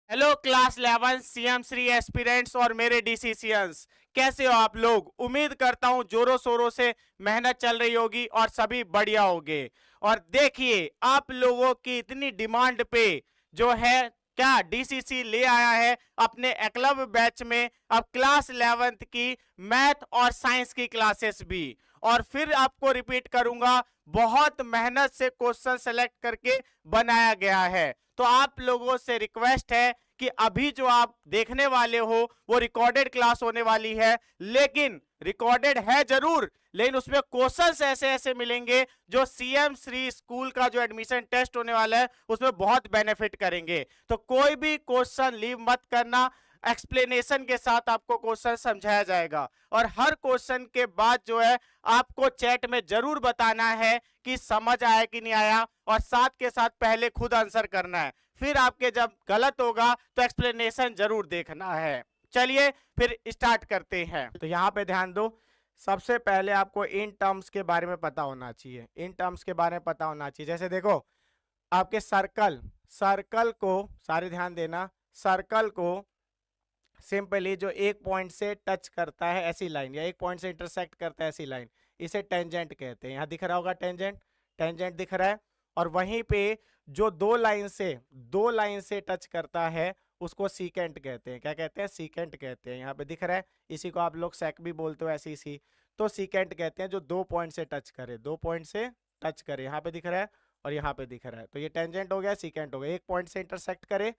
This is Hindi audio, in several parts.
Hello class 11 CM Shri aspirants और मेरे डिसीशियंस, कैसे हो आप लोग। उम्मीद करता हूं जोरों शोरों से मेहनत चल रही होगी और सभी बढ़िया होंगे। और देखिए आप लोगों की इतनी डिमांड पे जो है क्या डीसीसी ले आया है अपने एकलव्य बैच में अब क्लास 11th की मैथ और साइंस की क्लासेस भी। और फिर आपको रिपीट करूंगा, बहुत मेहनत से क्वेश्चन सेलेक्ट करके बनाया गया है। तो आप लोगों से रिक्वेस्ट है कि अभी जो आप देखने वाले हो वो रिकॉर्डेड क्लास होने वाली है, लेकिन रिकॉर्डेड है जरूर, लेकिन उसमें क्वेश्चंस ऐसे ऐसे मिलेंगे जो सीएम श्री स्कूल का जो एडमिशन टेस्ट होने वाला है उसमें बहुत बेनिफिट करेंगे। तो कोई भी क्वेश्चन लीव मत करना, एक्सप्लेनेशन के साथ आपको क्वेश्चन समझाया जाएगा। और हर क्वेश्चन के बाद जो है आपको चैट में जरूर बताना है कि समझ आया कि नहीं आया, और साथ के साथ पहले खुद आंसर करना है। फिर आपके जब गलत होगा तो एक्सप्लेनेशन जरूर देखना है। चलिए फिर स्टार्ट करते हैं। तो यहाँ पे ध्यान दो, सबसे पहले आपको इन टर्म्स के बारे में पता होना चाहिए। इन टर्म्स के बारे में पता होना चाहिए, जैसे देखो आपके सर्कल, सर्कल को सारे ध्यान देना, सर्कल को सिंपली जो एक पॉइंट से टच करता है ऐसी लाइन, या एक पॉइंट से इंटरसेक्ट करता है ऐसी लाइन, इसे टेंजेंट कहते हैं। यहां दिख रहा होगा टेंजेंट, टेंजेंट दिख रहा है। और वहीं पे जो दो लाइन से टच करता है उसको सीकेंट कहते हैं। क्या कहते हैं? सीकेंट कहते हैं। यहाँ पे दिख रहा है, इसी को आप लोग सेक भी बोलते हो, ऐसी सी। तो सीकेंट कहते हैं जो दो पॉइंट से टच करे, दो पॉइंट से टच करे। यहाँ पे दिख रहा है और यहाँ पे दिख रहा है, तो ये टेंजेंट हो गया, सीकेंट हो गया। एक पॉइंट से इंटरसेक्ट करे,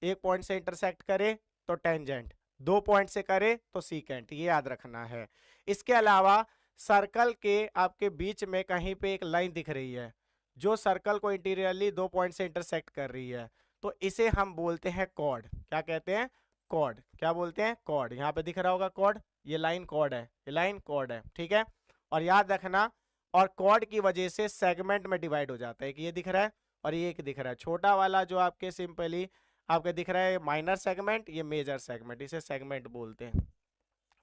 एक पॉइंट से इंटरसेक्ट करे तो टेंजेंट, दो पॉइंट से करे तो सीकेंट, ये याद रखना है। इसके अलावा सर्कल के आपके बीच में कहीं पे एक लाइन दिख रही है जो सर्कल को इंटीरियरली दो पॉइंट से इंटरसेक्ट कर रही है, तो इसे हम बोलते हैं कॉर्ड। क्या कहते हैं? कॉर्ड। क्या बोलते हैं? कॉर्ड। यहाँ पे दिख रहा होगा कॉर्ड, ये लाइन कॉर्ड है, ये लाइन कॉर्ड है, ठीक है। और याद रखना, और कॉर्ड की वजह से सेगमेंट में डिवाइड हो जाता है, कि ये दिख रहा है और ये एक दिख रहा है। छोटा वाला जो आपके सिंपली आपके दिख रहा है माइनर सेगमेंट, ये मेजर सेगमेंट, इसे सेगमेंट बोलते हैं,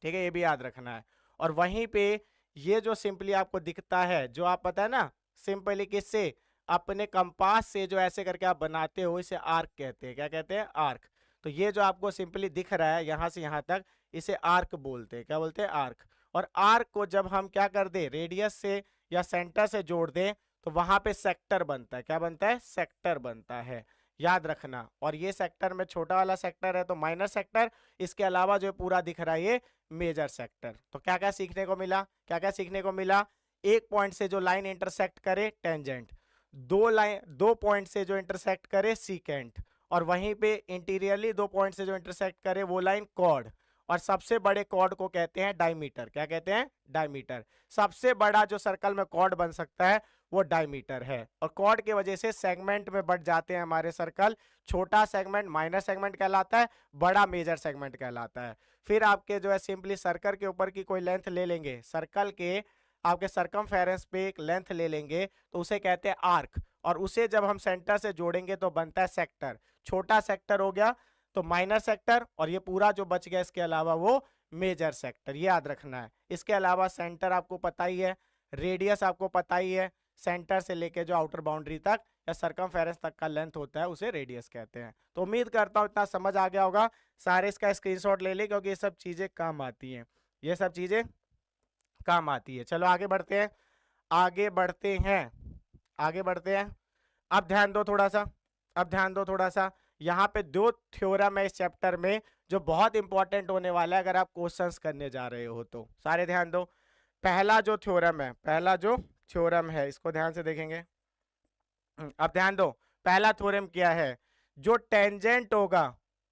ठीक है। ये भी याद रखना है। और वहीं पे ये जो सिंपली आपको दिखता है, जो आप पता है ना सिंपली किससे, अपने कंपास से जो ऐसे करके आप बनाते हो, इसे आर्क कहते हैं। क्या कहते हैं? आर्क। तो ये जो आपको सिंपली दिख रहा है यहां से यहां तक, इसे आर्क बोलते हैं। क्या बोलते हैं? आर्क। और आर्क को जब हम क्या कर दे, रेडियस से या सेंटर से जोड़ दें, तो वहां पे सेक्टर बनता है। क्या बनता है? सेक्टर बनता है, याद रखना। और ये सेक्टर में छोटा वाला सेक्टर है तो माइनर सेक्टर, इसके अलावा जो पूरा दिख रहा है ये मेजर सेक्टर। तो क्या क्या सीखने को मिला? क्या क्या सीखने को मिला? एक पॉइंट से जो लाइन इंटरसेक्ट करे टेंजेंट, दो पॉइंट से जो इंटरसेक्ट करे सीकेंट, और वहीं पे इंटीरियरली दो पॉइंट से जो इंटरसेक्ट करे वो लाइन कॉर्ड। और सबसे बड़े कॉर्ड को कहते हैं डायमीटर। क्या कहते हैं? डायमीटर। सबसे बड़ा जो सर्कल में कॉर्ड बन सकता है वो डायमीटर है। और कॉर्ड की वजह से सेगमेंट में बढ़ जाते हैं हमारे सर्कल। छोटा सेगमेंट माइनर सेगमेंट कहलाता है, बड़ा मेजर सेगमेंट कहलाता है। फिर आपके जो है सिंपली सर्कल के ऊपर की कोई लेंथ ले लेंगे, सर्कल के आपके सरकमफेरेंस पे एक लेंथ ले लेंगे तो उसे कहते हैं आर्क, और उसे जब हम सेंटर से जोड़ेंगे तो बनता है सेक्टर। छोटा सेक्टर हो गया तो माइनर सेक्टर, और ये पूरा जो बच गया इसके अलावा वो मेजर सेक्टर, ये याद रखना है। इसके अलावा सेंटर आपको पता ही है, रेडियस आपको पता ही है, सेंटर से लेके जो आउटर बाउंड्री तक या सरकमफेरेंस तक का लेंथ होता है उसे रेडियस कहते हैं। तो उम्मीद करता हूँ इतना समझ आ गया होगा। सारे इसका स्क्रीनशॉट ले ले क्योंकि ये सब चीजें काम आती हैं, ये सब चीजें काम आती है। चलो आगे बढ़ते हैं, आगे बढ़ते हैं, आगे बढ़ते हैं। अब ध्यान दो थोड़ा सा, अब ध्यान दो थोड़ा सा। यहाँ पे दो थ्योरम है इस चैप्टर में जो बहुत इंपॉर्टेंट होने वाला है अगर आप क्वेश्चंस करने जा रहे हो तो। सारे ध्यान दो। पहला जो थ्योरम है, पहला जो थ्योरम है इसको ध्यान से देखेंगे। अब ध्यान दो, पहला थ्योरम क्या है? जो टेंजेंट होगा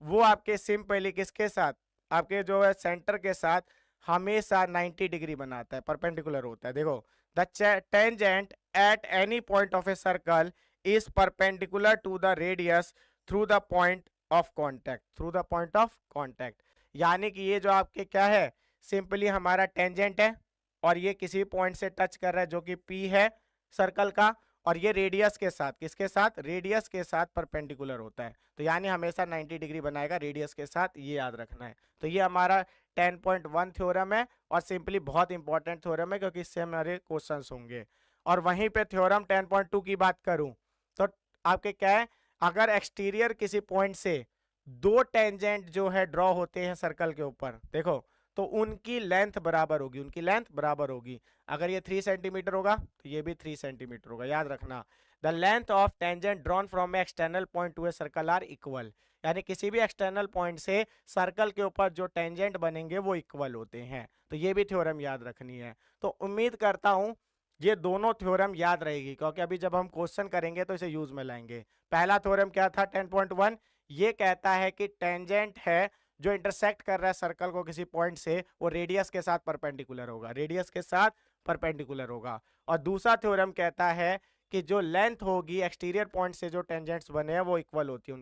वो आपके सिंपली किसके साथ, आपके जो है सेंटर के साथ हमेशा 90 डिग्री बनाता है, परपेंडिकुलर होता है। देखो, the tangent at any point of a circle is perpendicular to the radius through the point of contact, through the point of contact. यानी कि ये जो आपके क्या है, सिंपली हमारा टेंजेंट है और ये किसी पॉइंट से टच कर रहा है जो कि पी है सर्कल का, और ये रेडियस के साथ, किसके साथ? रेडियस के साथ परपेंडिकुलर होता है। तो यानी हमेशा 90 डिग्री बनाएगा रेडियस के साथ, ये याद रखना है। तो ये हमारा 10.1 थ्योरम है और सिंपली बहुत इंपॉर्टेंट थ्योरम है क्योंकि इससे हमारे क्वेश्चंस होंगे। और वहीं पे थ्योरम 10.2 की बात करूं तो आपके क्या है, अगर एक्सटीरियर किसी पॉइंट से दो टेंजेंट जो है ड्रॉ होते हैं सर्कल के ऊपर, देखो, तो उनकी लेंथ बराबर होगी, उनकी लेंथ बराबर होगी। अगर ये 3 सेंटीमीटर होगा तो ये भी 3 सेंटीमीटर होगा, याद रखना। The length of tangent drawn from a external point to a circle are equal, यानी किसी भी एक्सटर्नल पॉइंट से सर्कल के ऊपर जो टेंजेंट बनेंगे वो इक्वल होते हैं। तो ये भी थ्योरम याद रखनी है। तो उम्मीद करता हूं ये दोनों थ्योरम याद रहेगी, क्योंकि अभी जब हम क्वेश्चन करेंगे तो इसे यूज में लाएंगे। पहला थ्योरम क्या था 10.1, ये कहता है कि टेंजेंट है जो इंटरसेक्ट कर रहा है सर्कल को किसी पॉइंट से, वो रेडियस के साथ परपेंडिकुलर होगा, रेडियस के साथ परपेंडिकुलर होगा। और दूसरा थ्योरम कहता है कि जो लेंथ होगी एक्सटीरियर पॉइंट से जो टेंजेंट्स बने हैं वो इक्वल होती है,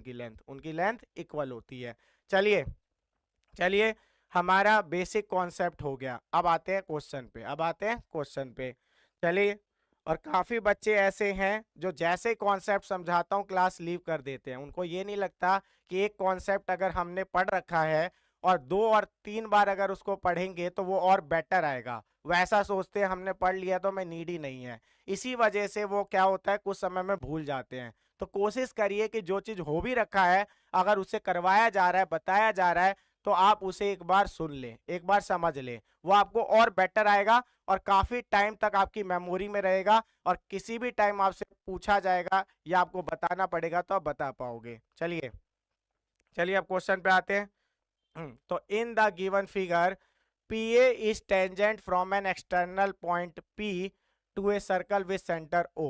उनकी लेंथ इक्वल होती है। चलिए चलिए, हमारा बेसिक कॉन्सेप्ट हो गया। अब आते हैं क्वेश्चन पे। चलिए, और काफी बच्चे ऐसे हैं जो जैसे कॉन्सेप्ट समझाता हूँ क्लास लीव कर देते हैं। उनको ये नहीं लगता कि एक कॉन्सेप्ट अगर हमने पढ़ रखा है और 2 और 3 बार अगर उसको पढ़ेंगे तो वो और बेटर आएगा, वैसा सोचते हैं हमने पढ़ लिया तो मैं नीड ही नहीं है। इसी वजह से वो क्या होता है, कुछ समय में भूल जाते हैं। तो कोशिश करिए कि जो चीज हो भी रखा है, अगर उसे करवाया जा रहा है, बताया जा रहा है, तो आप उसे एक बार सुन ले, एक बार समझ ले, वो आपको और बेटर आएगा और काफी टाइम तक आपकी मेमोरी में रहेगा। और किसी भी टाइम आपसे पूछा जाएगा या आपको बताना पड़ेगा तो आप बता पाओगे। चलिए चलिए, अब क्वेश्चन पे आते हैं। तो in the given figure PA is tangent from an external point P to a circle with centre O,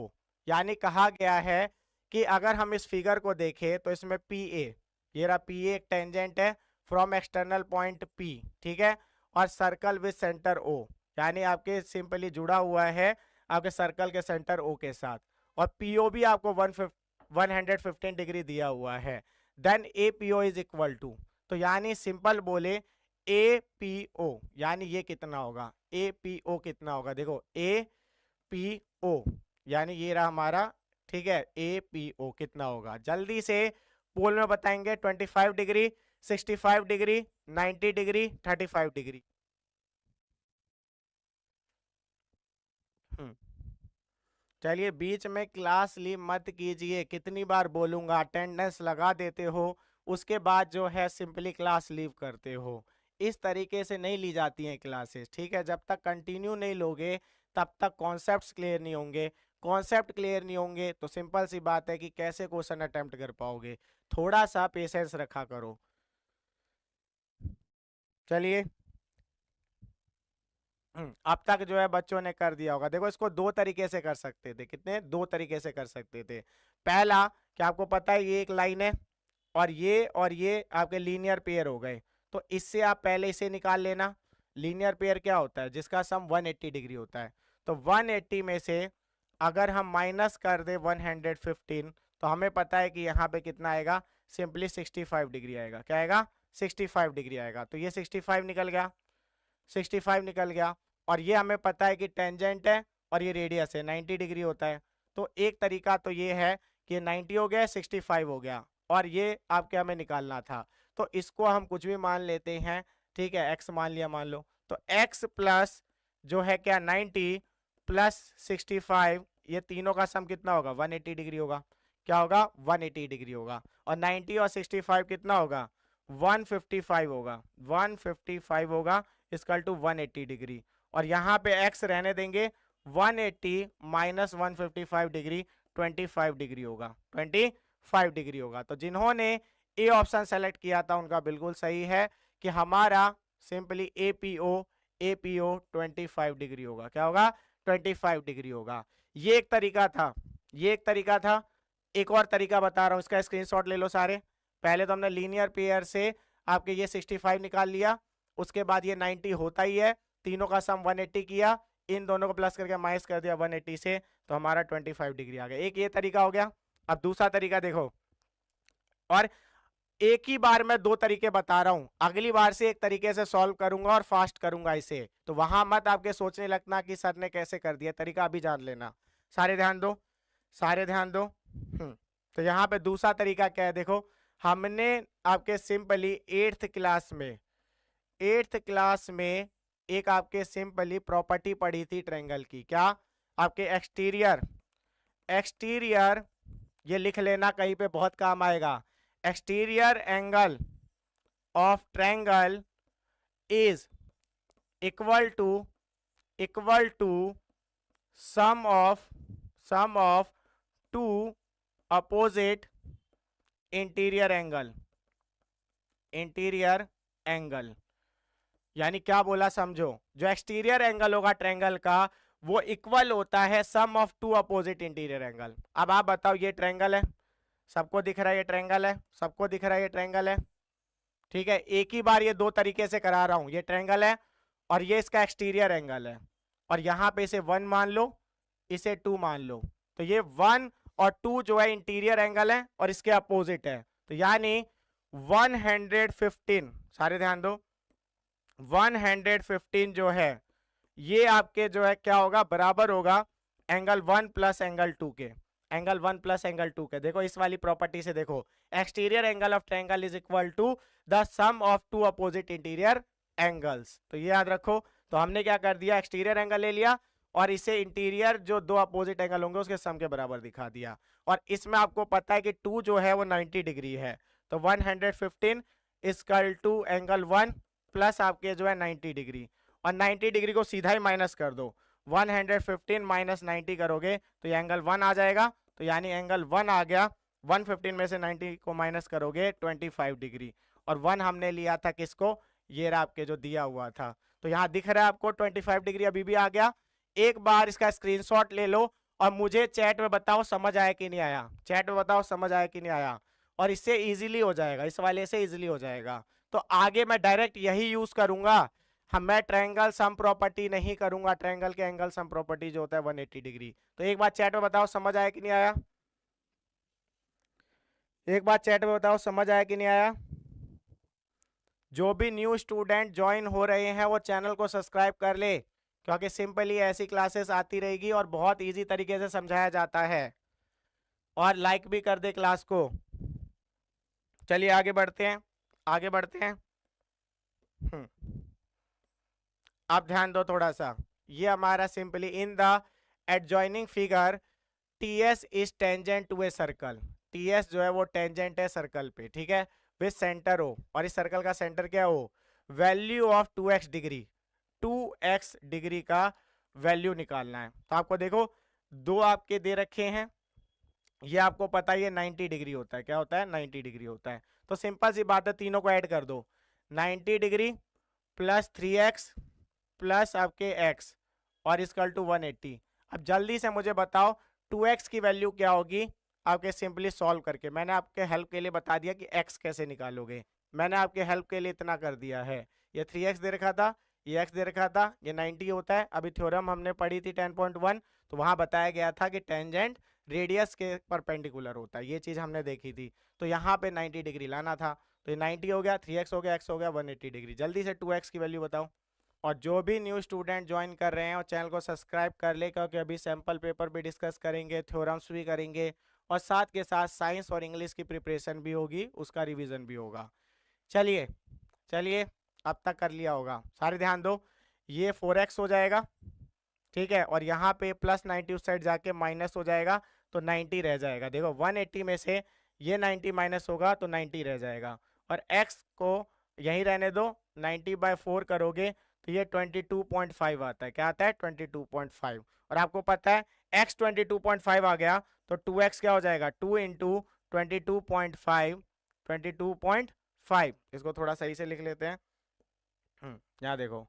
यानी कहा गया है कि अगर हम इस फिगर को देखें तो इसमें PA, ये रहा PA एक टेंजेंट है फ्रॉम एक्सटर्नल पॉइंट P, ठीक है, और सर्कल विद सेंटर O, यानी आपके सिंपली जुड़ा हुआ है आपके सर्कल के सेंटर O के साथ, और PO भी आपको 115 डिग्री दिया हुआ है। Then APO is equal to, तो यानी सिंपल बोले APO, यानी ये कितना होगा, APO कितना होगा, देखो APO यानी ये रहा हमारा, ठीक है, APO कितना होगा, जल्दी से पोल में बताएंगे। 25 डिग्री, 65 डिग्री, 90 डिग्री, 35 डिग्री। चलिए, बीच में क्लास लीव मत कीजिए, कितनी बार बोलूंगा, अटेंडेंस लगा देते हो, उसके बाद जो है सिंपली क्लास लीव करते हो। इस तरीके से नहीं ली जाती हैं क्लासेस, ठीक है। जब तक कंटिन्यू नहीं लोगे तब तक कॉन्सेप्ट्स क्लियर नहीं होंगे, कॉन्सेप्ट क्लियर नहीं होंगे तो सिंपल सी बात है कि कैसे क्वेश्चन अटेम्प्ट कर पाओगे। थोड़ा सा पेशेंस रखा करो। चलिए, अब तक जो है बच्चों ने कर दिया होगा। देखो, इसको दो तरीके से कर सकते थे, कितने, दो तरीके से कर सकते थे। पहला, कि आपको पता है ये एक लाइन है और ये आपके लीनियर पेयर हो गए, तो इससे आप पहले इसे निकाल लेना। लीनियर पेयर क्या होता है, जिसका सम 180 डिग्री होता है। तो 180 में से अगर हम माइनस कर दे 115, तो हमें पता है कि यहाँ पे कितना आएगा, सिंपली 65 डिग्री आएगा। क्या आएगा, 65 डिग्री आएगा। तो ये 65 निकल गया, 65 निकल गया। और ये हमें पता है कि टेंजेंट है और ये रेडियस है, 90 डिग्री होता है। तो एक तरीका तो ये है कि 90 हो गया, 65 हो गया, और ये आपके हमें निकालना था। तो इसको हम कुछ भी मान लेते हैं, ठीक है, x मान लिया, मान लो। तो x प्लस जो है क्या 90 प्लस 65, ये तीनों का सम कितना होगा, 180 डिग्री होगा। क्या होगा, 180 डिग्री होगा। और 90 और 65 कितना होगा, 155 होगा, 155 होगा इक्वल टू 180 डिग्री। और यहाँ पे x रहने देंगे, 180 माइनस 155 डिग्री 25 डिग्री होगा, 25 डिग्री होगा। तो जिन्होंने ए ऑप्शन सेलेक्ट किया था उनका बिल्कुल सही है कि हमारा सिंपली APO 25 डिग्री होगा। क्या होगा, 25 डिग्री होगा। ये एक तरीका था, ये एक तरीका था। एक और तरीका बता रहा हूँ, इसका स्क्रीनशॉट ले लो सारे। पहले तो हमने लीनियर पेयर से आपके ये 65 निकाल लिया, उसके बाद ये 90 होता ही है, तीनों का सम 180 किया, इन दोनों को प्लस करके माइनस कर दिया 180 से, तो हमारा 25 डिग्री आ गया। एक ये तरीका हो गया। अब दूसरा तरीका देखो, और एक ही बार मैं दो तरीके बता रहा हूं, अगली बार से एक तरीके से सॉल्व करूंगा और फास्ट करूंगा इसे, तो वहां मत आपके सोचने लगना कि सर ने कैसे कर दिया, तरीका अभी जान लेना। सारे ध्यान दो, सारे ध्यान दो। तो यहाँ पे दूसरा तरीका क्या है, देखो, हमने आपके सिंपली 8th क्लास में एक आपके सिंपली प्रॉपर्टी पढ़ी थी ट्रायंगल की। क्या, आपके एक्सटीरियर, ये लिख लेना, कहीं पे बहुत काम आएगा। Exterior angle of triangle is equal to sum of two opposite interior angle. यानी क्या बोला समझो, जो एक्सटीरियर एंगल होगा ट्रायंगल का वो इक्वल होता है sum of two opposite interior angle. अब आप बताओ, ये ट्रायंगल है, सबको दिख रहा है ये ट्रायंगल है, सबको दिख रहा है ये ट्रायंगल है, ठीक है। एक ही बार ये दो तरीके से करा रहा हूं, ये ट्रायंगल है और ये इसका एक्सटीरियर एंगल है, और यहां पे इसे 1 मान लो, इसे 2 मान लो, तो ये 1 और 2 जो है इंटीरियर एंगल है और इसके अपोजिट है। तो यानी 115, सारे ध्यान दो, 115 जो है ये आपके जो है क्या होगा, बराबर होगा एंगल 1 प्लस एंगल 2 के, एंगल 1 प्लस एंगल 2 के। देखो इस वाली प्रॉपर्टी से देखो, exterior angle of triangle is equal to the sum of two opposite interior angles. तो ये याद रखो। तो हमने क्या कर दिया, एक्सटीरियर एंगल ले लिया और इसे इंटीरियर जो दो अपोजिट एंगल होंगे उसके सम के बराबर दिखा दिया। और इसमें आपको पता है कि 2 जो है वो 90 डिग्री है, तो 115 इक्वल टू एंगल 1 प्लस आपके जो है 90 डिग्री, और 90 डिग्री को सीधा ही माइनस कर दो, 115 माइनस 90 करोगे तो ये एंगल 1 आ जाएगा। तो यानी एंगल 1 आ गया, 115 में से 90 को माइनस करोगे 25 डिग्री, और 1 हमने लिया था किसको, ये रहा आपके जो दिया हुआ था। तो यहाँ दिख रहा है आपको 25 डिग्री अभी भी आ गया। एक बार इसका स्क्रीनशॉट ले लो और मुझे चैट में बताओ समझ आया कि नहीं आया, चैट में बताओ समझ आया कि नहीं आया, और इससे इजीली हो जाएगा, इस वाले से इजीली हो जाएगा। तो आगे मैं डायरेक्ट यही यूज करूंगा, मैं ट्रायंगल सम प्रॉपर्टी नहीं करूंगा, ट्रायंगल के एंगल सम प्रॉपर्टी जो होता है 180 डिग्री। तो एक बार चैट में बताओ समझ आया कि नहीं आया, एक बार चैट में बताओ समझ आया कि नहीं आया। जो भी न्यू स्टूडेंट ज्वाइन हो रहे हैं वो चैनल को सब्सक्राइब कर ले, क्योंकि सिंपली ऐसी क्लासेस आती रहेगी और बहुत इजी तरीके से समझाया जाता है। और लाइक भी कर दे क्लास को। चलिए आगे बढ़ते हैं, आगे बढ़ते हैं। अब ध्यान दो थोड़ा सा, ये हमारा simply in the adjoining figure TS is tangent to a circle, TS जो है वो टेंजेंट है सर्कल पे, ठीक है, विद सेंटर ओ, और इस सर्कल का सेंटर क्या हो, value of 2x degree, 2x degree का वैल्यू निकालना है। तो आपको देखो दो आपके दे रखे हैं, ये आपको पता है ये 90 डिग्री होता है, क्या होता है 90 डिग्री होता है। तो सिंपल सी बात है, तीनों को ऐड कर दो, 90 डिग्री प्लस 3x प्लस आपके x और इक्वल टू 180। अब जल्दी से मुझे बताओ 2x की वैल्यू क्या होगी, आपके सिंपली सॉल्व करके। मैंने आपके हेल्प के लिए बता दिया कि x कैसे निकालोगे, मैंने आपके हेल्प के लिए इतना कर दिया है। ये 3x दे रखा था, ये x दे रखा था, ये 90 होता है। अभी थ्योरम हमने पढ़ी थी 10.1, तो वहां बताया गया था कि टेंजेंट रेडियस के परपेंडिकुलर होता है, ये चीज हमने देखी थी। तो यहाँ पे 90 डिग्री लाना था, तो ये 90 हो गया, 3x हो गया, x हो गया 180 डिग्री। जल्दी से 2x की वैल्यू बताओ। और जो भी न्यू स्टूडेंट ज्वाइन कर रहे हैं और चैनल को सब्सक्राइब कर ले, क्योंकि अभी सैम्पल पेपर भी डिस्कस करेंगे, थ्योरम्स भी करेंगे, और साथ के साथ साइंस और इंग्लिश की प्रिपरेशन भी होगी, उसका रिवीजन भी होगा। चलिए चलिए, अब तक कर लिया होगा, सारे ध्यान दो। ये 4x हो जाएगा, ठीक है, और यहाँ पे प्लस 90 उस साइड जाके माइनस हो जाएगा, तो 90 रह जाएगा। देखो 180 में से ये 90 माइनस होगा तो 90 रह जाएगा, और x को यहीं रहने दो, 90/4 करोगे तो ये 22.5 आता है, क्या आता है 22.5। और आपको पता है x 22.5 आ गया तो 2x क्या हो जाएगा, 2 इंटू 22.5, 22.5। इसको थोड़ा सही से लिख लेते हैं, यहाँ देखो,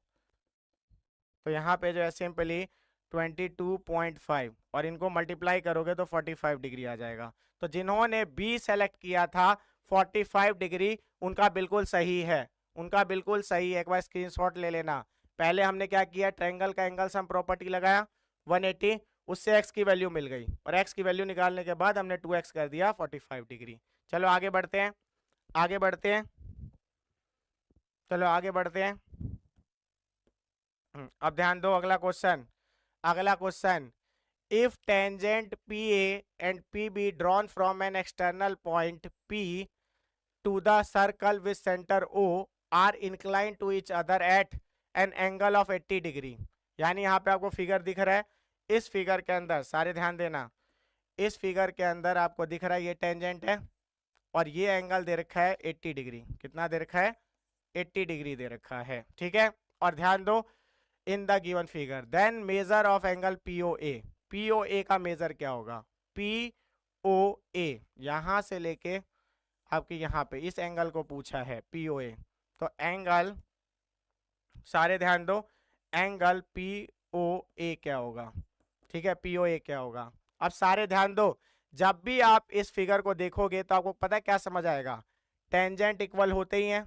तो यहाँ पे जो है सिंपली 22.5 और इनको मल्टीप्लाई करोगे तो 45 डिग्री आ जाएगा। तो जिन्होंने बी सेलेक्ट किया था 45 डिग्री, उनका बिल्कुल सही है, उनका बिल्कुल सही है। एक बार स्क्रीनशॉट ले लेना। पहले हमने क्या किया, ट्रायंगल का एंगल सम प्रॉपर्टी लगाया 180, उससे x की वैल्यू मिल गई, और x की वैल्यू निकालने के बाद हमने 2x कर दिया 45 डिग्री। चलो आगे बढ़ते हैं, आगे बढ़ते हैं, चलो आगे बढ़ते हैं। अब ध्यान दो, अगला क्वेश्चन, अगला question, if tangent PA and PB drawn from an external point P to the circle with centre O are incline to each other at an angle of 80 degree. यानी यहाँ पे आपको फिगर दिख रहा है, इस फिगर के अंदर सारे ध्यान देना, इस फिगर के अंदर आपको दिख रहा है ये टेंजेंट है और ये एंगल दे रखा है 80 डिग्री। कितना दे रखा है? 80 डिग्री दे रखा है, ठीक है। और ध्यान दो, in the given figure then measure of angle POA. POA का मेजर क्या होगा? पीओए यहां से लेके आपके यहाँ पे इस एंगल को पूछा है पीओए, तो एंगल, सारे ध्यान दो, एंगल पीओए क्या होगा? ठीक है, पीओए क्या होगा? अब सारे ध्यान दो, जब भी आप इस फिगर को देखोगे तो आपको पता है क्या समझ आएगा? टेंजेंट इक्वल होते ही हैं,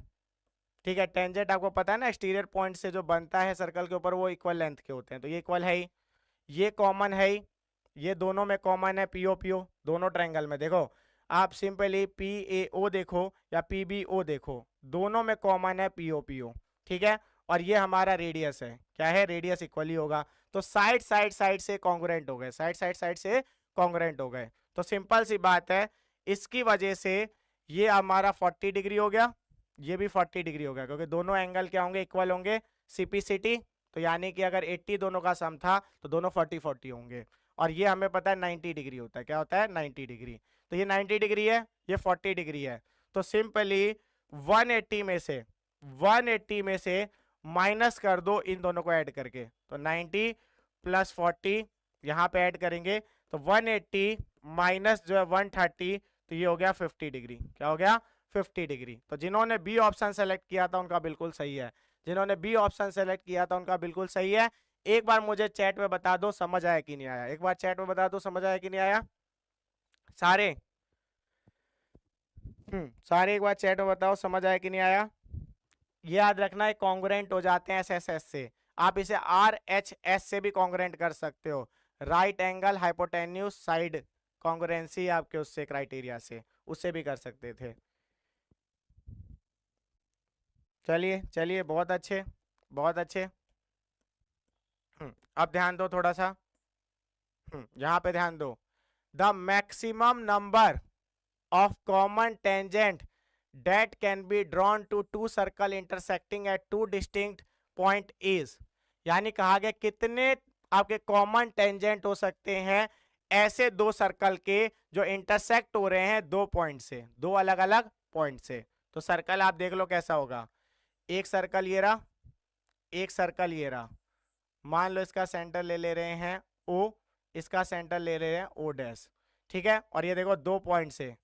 ठीक है। टेंजेंट आपको पता है ना, एक्सटीरियर पॉइंट से जो बनता है सर्कल के ऊपर वो इक्वल लेंथ के होते हैं, तो ये इक्वल है ही, ये कॉमन है ही, ये दोनों में कॉमन है, पीओ पीओ दोनों ट्रायंगल में। देखो आप सिंपली पी ए ओ देखो या पी बी ओ देखो, दोनों में कॉमन है पीओ पीओ, ठीक है। और ये हमारा रेडियस है, क्या है? रेडियस इक्वली होगा, तो साइड साइड साइड से कॉन्ग्रुएंट हो गए, साइड साइड साइड से कॉन्ग्रुएंट हो गए। तो सिंपल सी बात है, इसकी वजह से ये हमारा 40 डिग्री हो गया, ये भी 40 डिग्री हो गया, क्योंकि दोनों एंगल क्या होंगे? इक्वल होंगे, सीपीसीटी। तो यानी कि अगर 80 दोनों का सम था तो दोनों 40 40 होंगे। और ये हमें पता है 90 डिग्री होता है, क्या होता है? 90 डिग्री। तो ये 90 डिग्री है, ये 40 डिग्री है, तो सिंपली 180 में से 180 में से माइनस कर दो इन दोनों को ऐड करके, तो 90 प्लस 40 यहाँ पे ऐड करेंगे तो 180 माइनस जो है 130, तो ये हो गया 50 डिग्री। क्या हो गया? 50 डिग्री। तो जिन्होंने बी ऑप्शन सेलेक्ट किया था उनका बिल्कुल सही है, जिन्होंने बी ऑप्शन सेलेक्ट किया था उनका बिल्कुल सही है। एक बार मुझे चैट में बता दो समझ आया कि नहीं आया, एक बार चैट में बता दो समझ आया कि नहीं आया सारे। सारे एक बार चैट में बताओ समझ आया कि नहीं आया। ये याद रखना है, कॉन्ग्रुएंट हो जाते हैं एस एस एस से, आप इसे आर एच एस से भी कॉन्ग्रुएंट कर सकते हो, right angle hypotenuse side congruency आपके उससे क्राइटेरिया से, उससे भी कर सकते थे। चलिए चलिए, बहुत अच्छे बहुत अच्छे। अब ध्यान दो थोड़ा सा, यहाँ पे ध्यान दो, the maximum number of common tangent that can be drawn to two circle intersecting at two distinct point is, यानी कहा गया कितने आपके कॉमन टेंजेंट हो सकते हैं ऐसे दो सर्कल के जो इंटरसेक्ट हो रहे हैं दो पॉइंट से, दो अलग अलग पॉइंट से। तो सर्कल आप देख लो कैसा होगा, एक सर्कल ये रहा, एक सर्कल ये रहा, मान लो इसका सेंटर ले रहे हैं O, इसका सेंटर ले रहे हैं O डैश, ठीक है। और ये देखो दो पॉइंट से,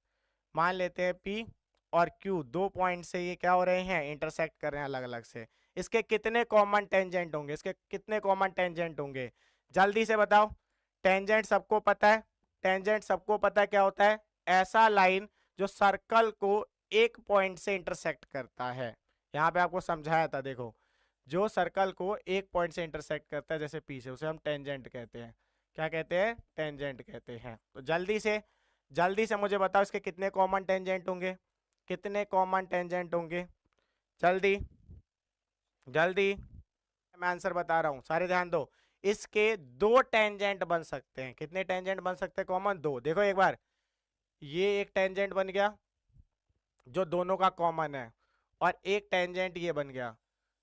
मान लेते हैं P और Q, दो पॉइंट से ये क्या हो रहे हैं? इंटरसेक्ट कर रहे हैं अलग अलग से। इसके कितने कॉमन टेंजेंट होंगे? इसके कितने कॉमन टेंजेंट होंगे? जल्दी से बताओ। टेंजेंट सबको पता है, टेंजेंट सबको पता है क्या होता है? ऐसा लाइन जो सर्कल को एक पॉइंट से इंटरसेक्ट करता है। यहाँ पे आपको समझाया था, देखो जो सर्कल को एक पॉइंट से इंटरसेक्ट करता है जैसे P से, उसे हम टेंजेंट कहते हैं। क्या कहते हैं? टेंजेंट कहते हैं। तो जल्दी से मुझे बताओ इसके कितने कॉमन टेंजेंट होंगे, कितने कॉमन टेंजेंट होंगे? जल्दी जल्दी, मैं आंसर बता रहा हूं, सारे ध्यान दो। इसके दो टेंजेंट बन सकते हैं। कितने टेंजेंट बन सकते हैं कॉमन? दो। देखो एक बार, ये एक टेंजेंट बन गया जो दोनों का कॉमन है, और एक टेंजेंट ये बन गया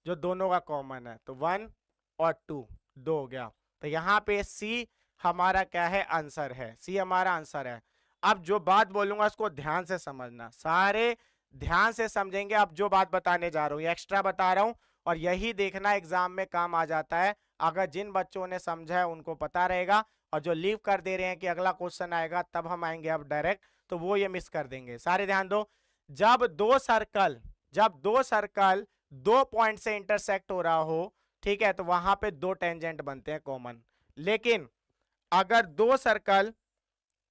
जो दोनों का कॉमन है, तो 1 और 2, 2 हो गया। तो यहाँ पे सी हमारा क्या है? आंसर है, सी हमारा आंसर है। अब जो बात बोलूंगा उसको ध्यान से समझना, सारे ध्यान से समझेंगे। अब जो बात बताने जा रहा हूँ एक्स्ट्रा बता रहा हूँ, और यही देखना एग्जाम में काम आ जाता है। अगर जिन बच्चों ने समझा है उनको पता रहेगा, और जो लीव कर दे रहे हैं कि अगला क्वेश्चन आएगा तब हम आएंगे अब डायरेक्ट, तो वो ये मिस कर देंगे। सारे ध्यान दो, जब दो सर्कल दो पॉइंट से इंटरसेक्ट हो रहा हो, ठीक है, तो वहां पे दो टेंजेंट बनते हैं कॉमन। लेकिन अगर दो सर्कल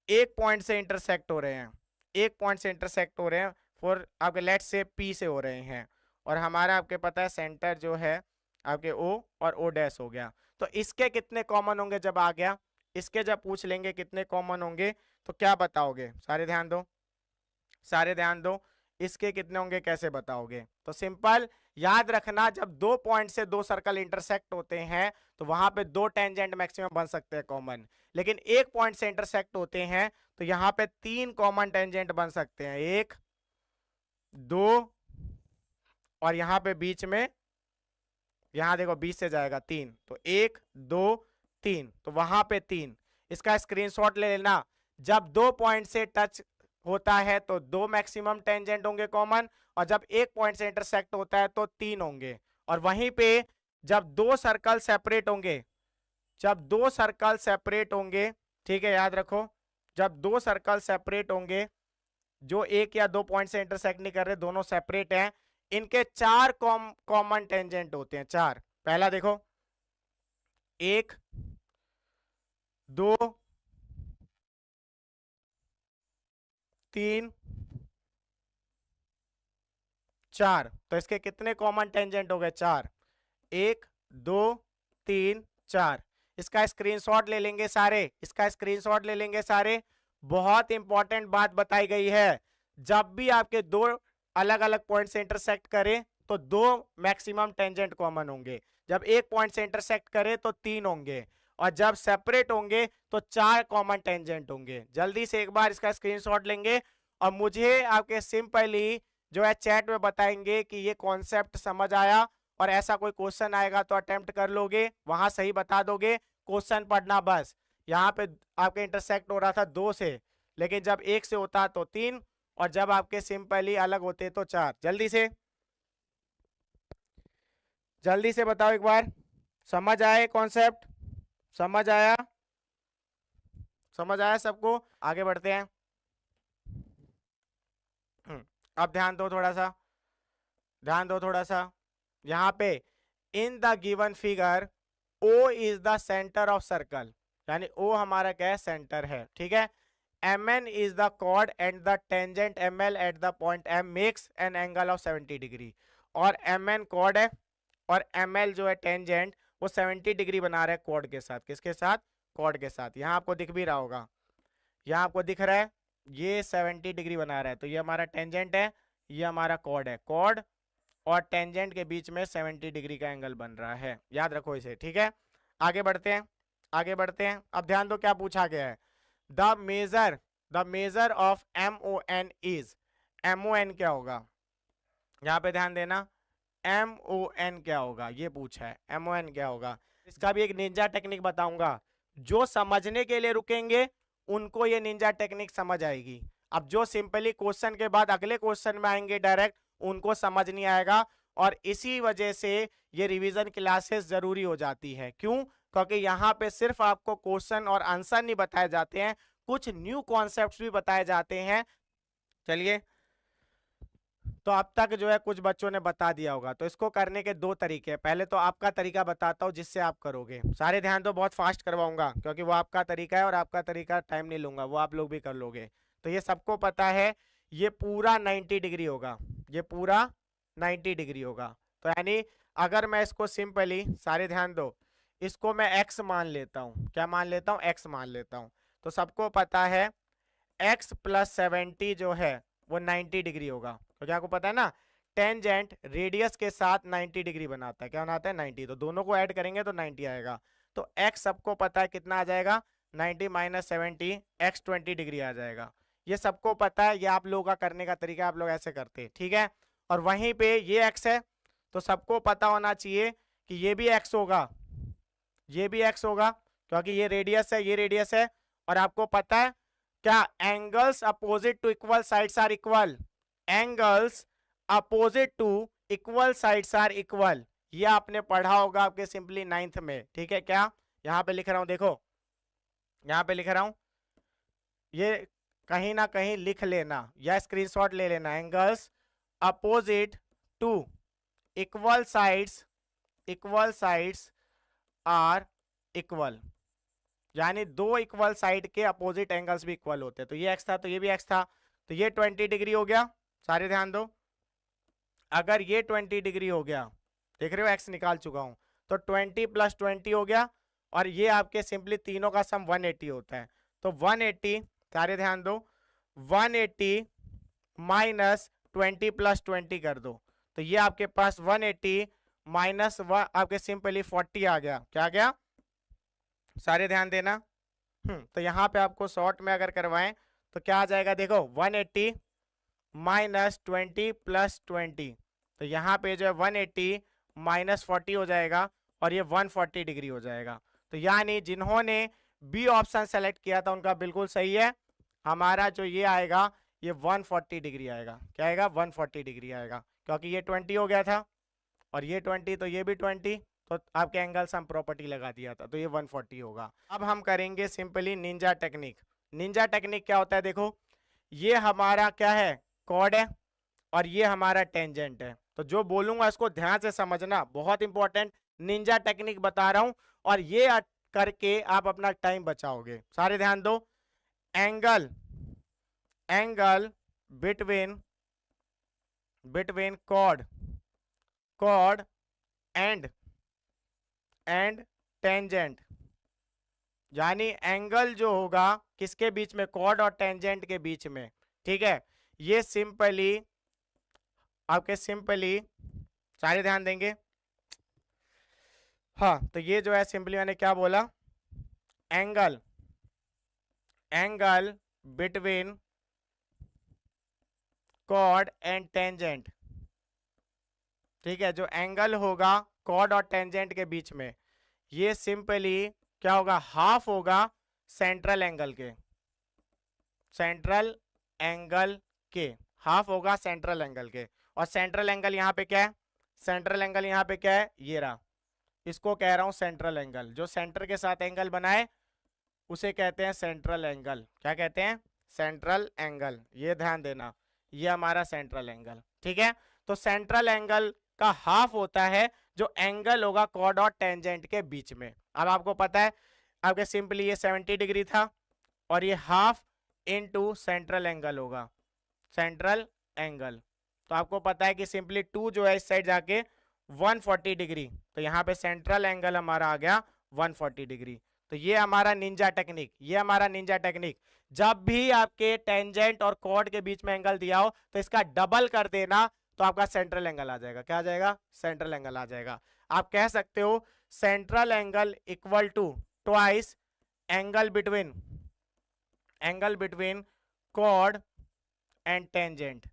एक पॉइंट से इंटरसेक्ट हो रहे हैं, एक पॉइंट से इंटरसेक्ट हो रहे हैं, फॉर आपके लेट से P से हो रहे हैं, और हमारा आपके पता है सेंटर जो है आपके O और O डैश हो गया, तो इसके कितने कॉमन होंगे? जब आ गया इसके, जब पूछ लेंगे कितने कॉमन होंगे तो क्या बताओगे? सारे ध्यान दो, सारे ध्यान दो, इसके कितने होंगे कैसे बताओगे? तो सिंपल याद रखना, जब दो पॉइंट से दो सर्कल इंटरसेक्ट होते हैं तो वहां पे दो टेंजेंट मैक्सिमम बन सकते हैं कॉमन, लेकिन एक पॉइंट से इंटरसेक्ट होते हैं तो यहाँ पे तीन कॉमन टेंजेंट बन सकते हैं, 1 2, और यहाँ पे बीच में, यहाँ देखो 20 से जाएगा 3, तो 1 2 3, तो वहां पे 3। इसका स्क्रीनशॉट ले लेना, जब दो पॉइंट से टच होता है तो 2 मैक्सिमम टेंजेंट होंगे कॉमन, और जब एक पॉइंट से इंटरसेक्ट होता है तो 3 होंगे। और वहीं पे जब दो सर्कल सेपरेट होंगे, जब दो सर्कल सेपरेट होंगे, ठीक है याद रखो, जब दो सर्कल सेपरेट होंगे जो एक या दो पॉइंट से इंटरसेक्ट नहीं कर रहे, दोनों सेपरेट हैं, इनके चार कॉमन टेंजेंट होते हैं, चार। पहला देखो, 1 2 3 4। तो इसके कितने कॉमन टेंजेंट हो गए? 4। 1 2 3 4। इसका स्क्रीनशॉट ले लेंगे सारे, इसका स्क्रीनशॉट ले लेंगे सारे। बहुत इंपॉर्टेंट बात बताई गई है, जब भी आपके दो अलग अलग पॉइंट से इंटरसेक्ट करें तो दो मैक्सिमम टेंजेंट कॉमन होंगे, जब एक पॉइंट से इंटरसेक्ट करें तो 3 होंगे, और जब सेपरेट होंगे तो 4 कॉमन टेंजेंट होंगे। जल्दी से एक बार इसका स्क्रीनशॉट लेंगे और मुझे आपके सिंपली जो है चैट में बताएंगे कि ये कॉन्सेप्ट समझ आया, और ऐसा कोई क्वेश्चन आएगा तो अटेम्प्ट कर लोगे, वहां सही बता दोगे, क्वेश्चन पढ़ना बस। यहाँ पे आपके इंटरसेक्ट हो रहा था 2 से, लेकिन जब 1 से होता तो 3, और जब आपके सिंपली अलग होते तो 4। जल्दी से बताओ एक बार, समझ आए कॉन्सेप्ट? समझ आया? समझ आया सबको? आगे बढ़ते हैं। अब ध्यान दो थोड़ा सा, ध्यान दो थोड़ा सा। यहाँ पे in the given figure O is the centre of circle, यानी O हमारा क्या है? सेंटर है, ठीक है। Mn is the chord and the tangent ML at the point M makes an angle of 70 degree. और Mn कॉर्ड है और ML जो है टेंजेंट, वो 70 डिग्री बना रहा है कॉर्ड के साथ। किसके साथ? कॉर्ड के साथ। यहाँ आपको दिख भी रहा होगा, यहाँ आपको दिख रहा है ये 70 डिग्री बना रहा है, तो ये हमारा टेंजेंट है, ये हमारा कॉर्ड है। कॉर्ड और टेंजेंट के बीच में 70 डिग्री का एंगल बन रहा है, याद रखो इसे, ठीक है। आगे बढ़ते हैं, आगे बढ़ते हैं। अब ध्यान दो क्या पूछा गया है। The measure of MON is, MON क्या होगा? यहाँ पे ध्यान देना, MON क्या होगा ये पूछा है, MON क्या होगा। इसका भी एक निंजा टेक्निक बताऊंगा, जो समझने के लिए रुकेंगे उनको ये निंजा टेक्निक समझ आएगी। अब जो सिंपली क्वेश्चन के बाद अगले क्वेश्चन में आएंगे डायरेक्ट, उनको समझ नहीं आएगा, और इसी वजह से ये रिवीजन क्लासेस जरूरी हो जाती है। क्यों? क्योंकि यहाँ पे सिर्फ आपको क्वेश्चन और आंसर नहीं बताए जाते हैं, कुछ न्यू कॉन्सेप्ट्स भी बताए जाते हैं। चलिए, तो अब तक जो है कुछ बच्चों ने बता दिया होगा, तो इसको करने के दो तरीके हैं। पहले तो आपका तरीका बताता हूँ जिससे आप करोगे, सारे ध्यान दो, बहुत फास्ट करवाऊंगा क्योंकि वो आपका तरीका है और आपका तरीका टाइम नहीं लूंगा, वो आप लोग भी कर लोगे। तो ये सबको पता है, ये पूरा 90 डिग्री होगा, ये पूरा 90 डिग्री होगा। तो यानी अगर मैं इसको सिंपली, सारे ध्यान दो, इसको मैं एक्स मान लेता हूँ, क्या मान लेता हूँ? एक्स मान लेता हूँ। तो सबको पता है x + 70 जो है वो 90 डिग्री होगा, क्योंकि आपको पता है ना टेंजेंट रेडियस के साथ 90 डिग्री बनाता है। क्या बनाता है? 90। तो दोनों को ऐड करेंगे तो 90 आएगा। तो x सबको पता है कितना आ जाएगा? 90 - 70, x 20 डिग्री आ जाएगा। ये सबको पता है, ये आप लोगों का करने का तरीका, आप लोग ऐसे करते हैं, ठीक है। और वहीं पे ये x है, तो सबको पता होना चाहिए कि ये भी x होगा, ये भी x होगा, क्योंकि ये रेडियस है, ये रेडियस है। और आपको पता है क्या? Angles opposite to equal sides are equal, angles opposite to equal sides are equal, ये आपने पढ़ा होगा आपके सिंपली 9th में, ठीक है। क्या यहाँ पे लिख रहा हूं, देखो यहाँ पे लिख रहा हूं, ये कहीं ना कहीं लिख लेना या स्क्रीनशॉट ले लेना। Angles opposite to equal sides are equal, यानी दो इक्वल साइड के अपोजिट एंगल्स भी इक्वल होते हैं। तो ये x था, तो ये भी x था, तो ये 20 डिग्री हो गया। सारे ध्यान दो, अगर ये 20 डिग्री हो गया, देख रहे हो x निकाल चुका हूं, तो 20 + 20 हो गया, और ये आपके सिंपली तीनों का सम 180 होता है। तो 180, सारे ध्यान दो, 180 - 20 + 20 कर दो, तो ये आपके पास 180 - आपके सिंपली 40 आ गया। क्या आ गया? सारे ध्यान देना। तो यहाँ पे आपको शॉर्ट में अगर करवाएं तो क्या आ जाएगा? देखो 180 - 20 + 20, तो यहाँ पे जो है 180 - 40 हो जाएगा, और ये 140 डिग्री हो जाएगा। तो यानी जिन्होंने बी ऑप्शन सेलेक्ट किया था उनका बिल्कुल सही है। हमारा जो ये आएगा ये 140 डिग्री आएगा। क्या आएगा? 140 डिग्री आएगा, क्योंकि ये 20 हो गया था और ये 20, तो ये भी 20, तो आपके एंगल सम प्रॉपर्टी लगा दिया था, तो ये 140 होगा। अब हम करेंगे simply Ninja technique. Ninja technique क्या होता है? देखो, ये हमारा क्या है? कॉर्ड है और ये हमारा टेंजेंट है। तो जो बोलूंगा इसको ध्यान से समझना, बहुत इंपॉर्टेंट निंजा टेक्निक बता रहा हूं, और ये करके आप अपना टाइम बचाओगे। सारे ध्यान दो। Angle angle between chord and tangent, यानी एंगल जो होगा किसके बीच में? कॉर्ड और टेंजेंट के बीच में। ठीक है, ये सिंपली आपके सारे ध्यान देंगे। हाँ, तो ये जो है सिंपली मैंने क्या बोला? Angle between chord and tangent. ठीक है, जो एंगल होगा कॉर्ड और टेंजेंट के बीच में, ये सिंपली क्या होगा? हाफ होगा सेंट्रल एंगल के। हाफ होगा सेंट्रल एंगल के। और सेंट्रल एंगल यहाँ पे क्या है? सेंट्रल एंगल यहाँ पे क्या है? ये रहा, इसको कह रहा हूं सेंट्रल एंगल। जो सेंटर के साथ एंगल बनाए उसे कहते हैं सेंट्रल एंगल। क्या कहते हैं? Central angle. ये ध्यान देना, ये हमारा सेंट्रल एंगल। ठीक है, तो सेंट्रल एंगल का हाफ होता है जो एंगल होगा कॉर्ड और टेंजेंट के बीच में। अब आपको पता है, आपके सिंपली ये 70 डिग्री था और ये हाफ इनटू सेंट्रल एंगल होगा, सेंट्रल एंगल। तो आपको पता है कि सिंपली 2 जो है इस साइड जाके 140 डिग्री, तो यहाँ पे सेंट्रल एंगल हमारा आ गया 140 डिग्री। तो ये हमारा निंजा टेक्निक। जब भी आपके टेंजेंट और कॉर्ड के बीच में एंगल दिया हो तो इसका डबल कर देना, तो आपका सेंट्रल एंगल आ जाएगा। क्या आ जाएगा? सेंट्रल एंगल आ जाएगा। आप कह सकते हो central angle equal to twice angle between chord and tangent.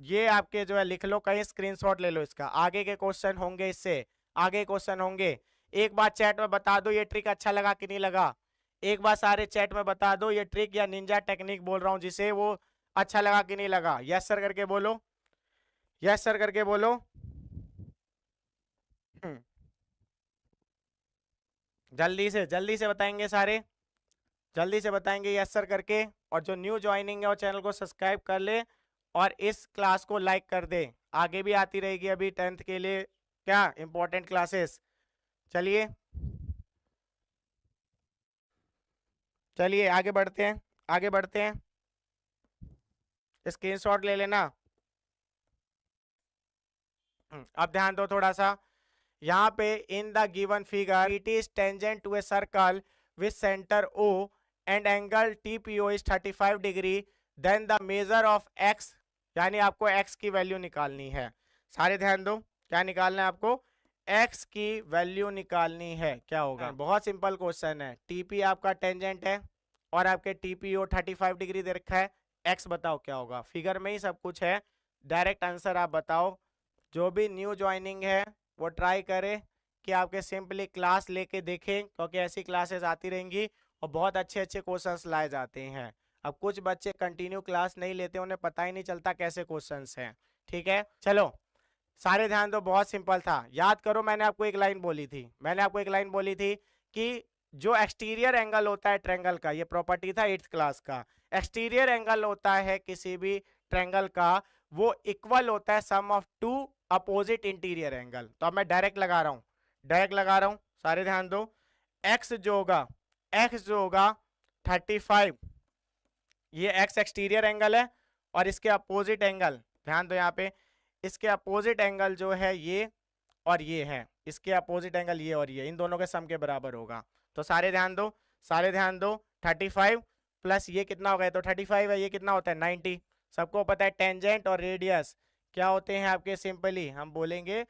ये आपके जो है लिख लो, कहीं स्क्रीनशॉट ले लो इसका। आगे के क्वेश्चन होंगे, इससे आगे क्वेश्चन होंगे। एक बार चैट में बता दो ये ट्रिक अच्छा लगा कि नहीं लगा। एक बार सारे चैट में बता दो ये ट्रिक या निंजा टेक्निक बोल रहा हूं जिसे, वो अच्छा लगा कि नहीं लगा। यस सर करके बोलो, यस सर करके बोलो। जल्दी से बताएंगे सारे, जल्दी से बताएंगे यस सर करके। और जो न्यू ज्वाइनिंग है वो चैनल को सब्सक्राइब कर ले और इस क्लास को लाइक कर दे। आगे भी आती रहेगी अभी 10th के लिए क्या इंपॉर्टेंट क्लासेस। चलिए आगे बढ़ते हैं, स्क्रीनशॉट ले लेना। अब ध्यान दो थोड़ा सा, यहाँ पे in the given figure it is tangent to a circle with centre O and angle TPO is 35 degree, then the measure of x, यानी आपको x की वैल्यू निकालनी है। सारे ध्यान दो, क्या निकालना है आपको? x की वैल्यू निकालनी है। क्या होगा? बहुत सिंपल क्वेश्चन है। TP आपका टेंजेंट है और आपके TPO 35 डिग्री दे रखा है। x बताओ क्या होगा? फिगर में ही सब कुछ है, डायरेक्ट आंसर आप बताओ। जो भी न्यू ज्वाइनिंग है वो ट्राई करे कि आपके सिंपली क्लास लेके देखें, क्योंकि ऐसी क्लासेस आती रहेंगी और बहुत अच्छे क्वेश्चंस लाए जाते हैं। अब कुछ बच्चे कंटिन्यू क्लास नहीं लेते, उन्हें पता ही नहीं चलता कैसे क्वेश्चंस हैं। ठीक है, चलो सारे ध्यान दो, बहुत सिंपल था। याद करो, मैंने आपको एक लाइन बोली थी कि जो एक्सटीरियर एंगल होता है ट्रायंगल का, ये प्रॉपर्टी था 8th क्लास का। एक्सटीरियर एंगल होता है किसी भी ट्रायंगल का, वो इक्वल होता है sum of 2 opposite interior angle. तो अब मैं डायरेक्ट लगा रहा हूं, सारे ध्यान दो। x जो होगा 35, ये x एक्सटीरियर एंगल है और इसके अपोजिट एंगल, ध्यान दो यहाँ पे, इसके अपोजिट एंगल जो है ये और ये है, इसके अपोजिट एंगल ये और ये, इन दोनों के सम के बराबर होगा। तो सारे ध्यान दो 35 प्लस ये कितना होगा? तो 35 है, ये कितना होता है? 90। सबको पता है टेंजेंट और रेडियस क्या होते हैं आपके, सिंपली हम बोलेंगे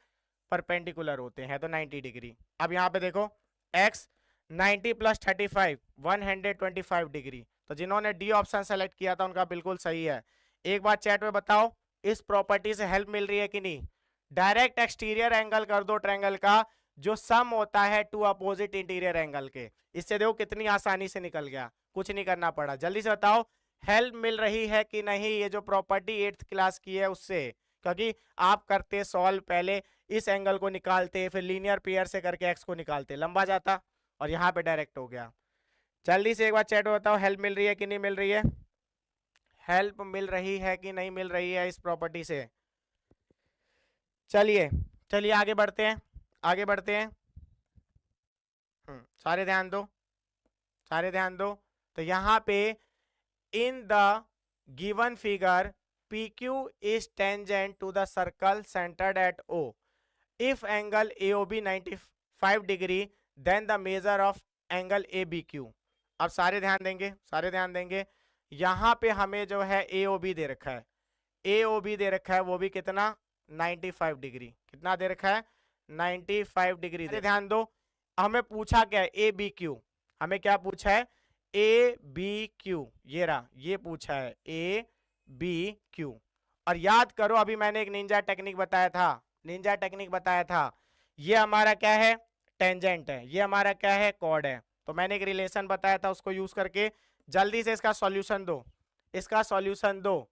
परपेंडिकुलर होते हैं, तो 90 डिग्री। अब यहाँ पे देखो x 90 प्लस 35 125 डिग्री। तो जिन्होंने डी ऑप्शन सेलेक्ट किया था उनका बिल्कुल सही है। एक बार चैट में बताओ इस प्रॉपर्टी से हेल्प मिल रही है कि नहीं? डायरेक्ट एक्सटीरियर एंगल कर दो ट्रायंगल का, जो सम होता है 2 अपोजिट इंटीरियर एंगल के। इससे देखो कितनी आसानी से निकल गया, कुछ नहीं करना पड़ा। जल्दी से बताओ हेल्प मिल रही है कि नहीं, ये जो प्रॉपर्टी 8th क्लास की है उससे, क्योंकि आप करते सॉल्व पहले इस एंगल को निकालते, फिर लीनियर पेयर से करके एक्स को निकालते, लंबा जाता, और यहाँ पे डायरेक्ट हो गया। जल्दी से एक बार चैट में बताओ हेल्प मिल रही है कि नहीं मिल रही है, हेल्प मिल रही है कि नहीं मिल रही है इस प्रॉपर्टी से। चलिए चलिए आगे बढ़ते हैं, आगे बढ़ते हैं। सारे ध्यान दो, सारे ध्यान दो। तो यहाँ पे in the given figure PQ is tangent to the circle centered at O. If angle AOB 95 degree, then the measure of angle ABQ. अब सारे ध्यान देंगे, सारे ध्यान देंगे। यहाँ पे हमें जो है AOB दे रखा है, AOB दे रखा है, वो भी कितना 95 डिग्री, कितना दे रखा है 95 डिग्री। ध्यान दो, हमें पूछा क्या है ABQ, हमें क्या पूछा है ABQ, ये रहा, ये पूछा है ABQ। और याद करो अभी मैंने एक निंजा टेक्निक बताया था, निंजा टेक्निक बताया था, ये हमारा क्या है टेंजेंट है, ये हमारा क्या है कॉर्ड है। तो मैंने एक रिलेशन बताया था, उसको यूज करके जल्दी से इसका सॉल्यूशन दो, इसका सॉल्यूशन दो।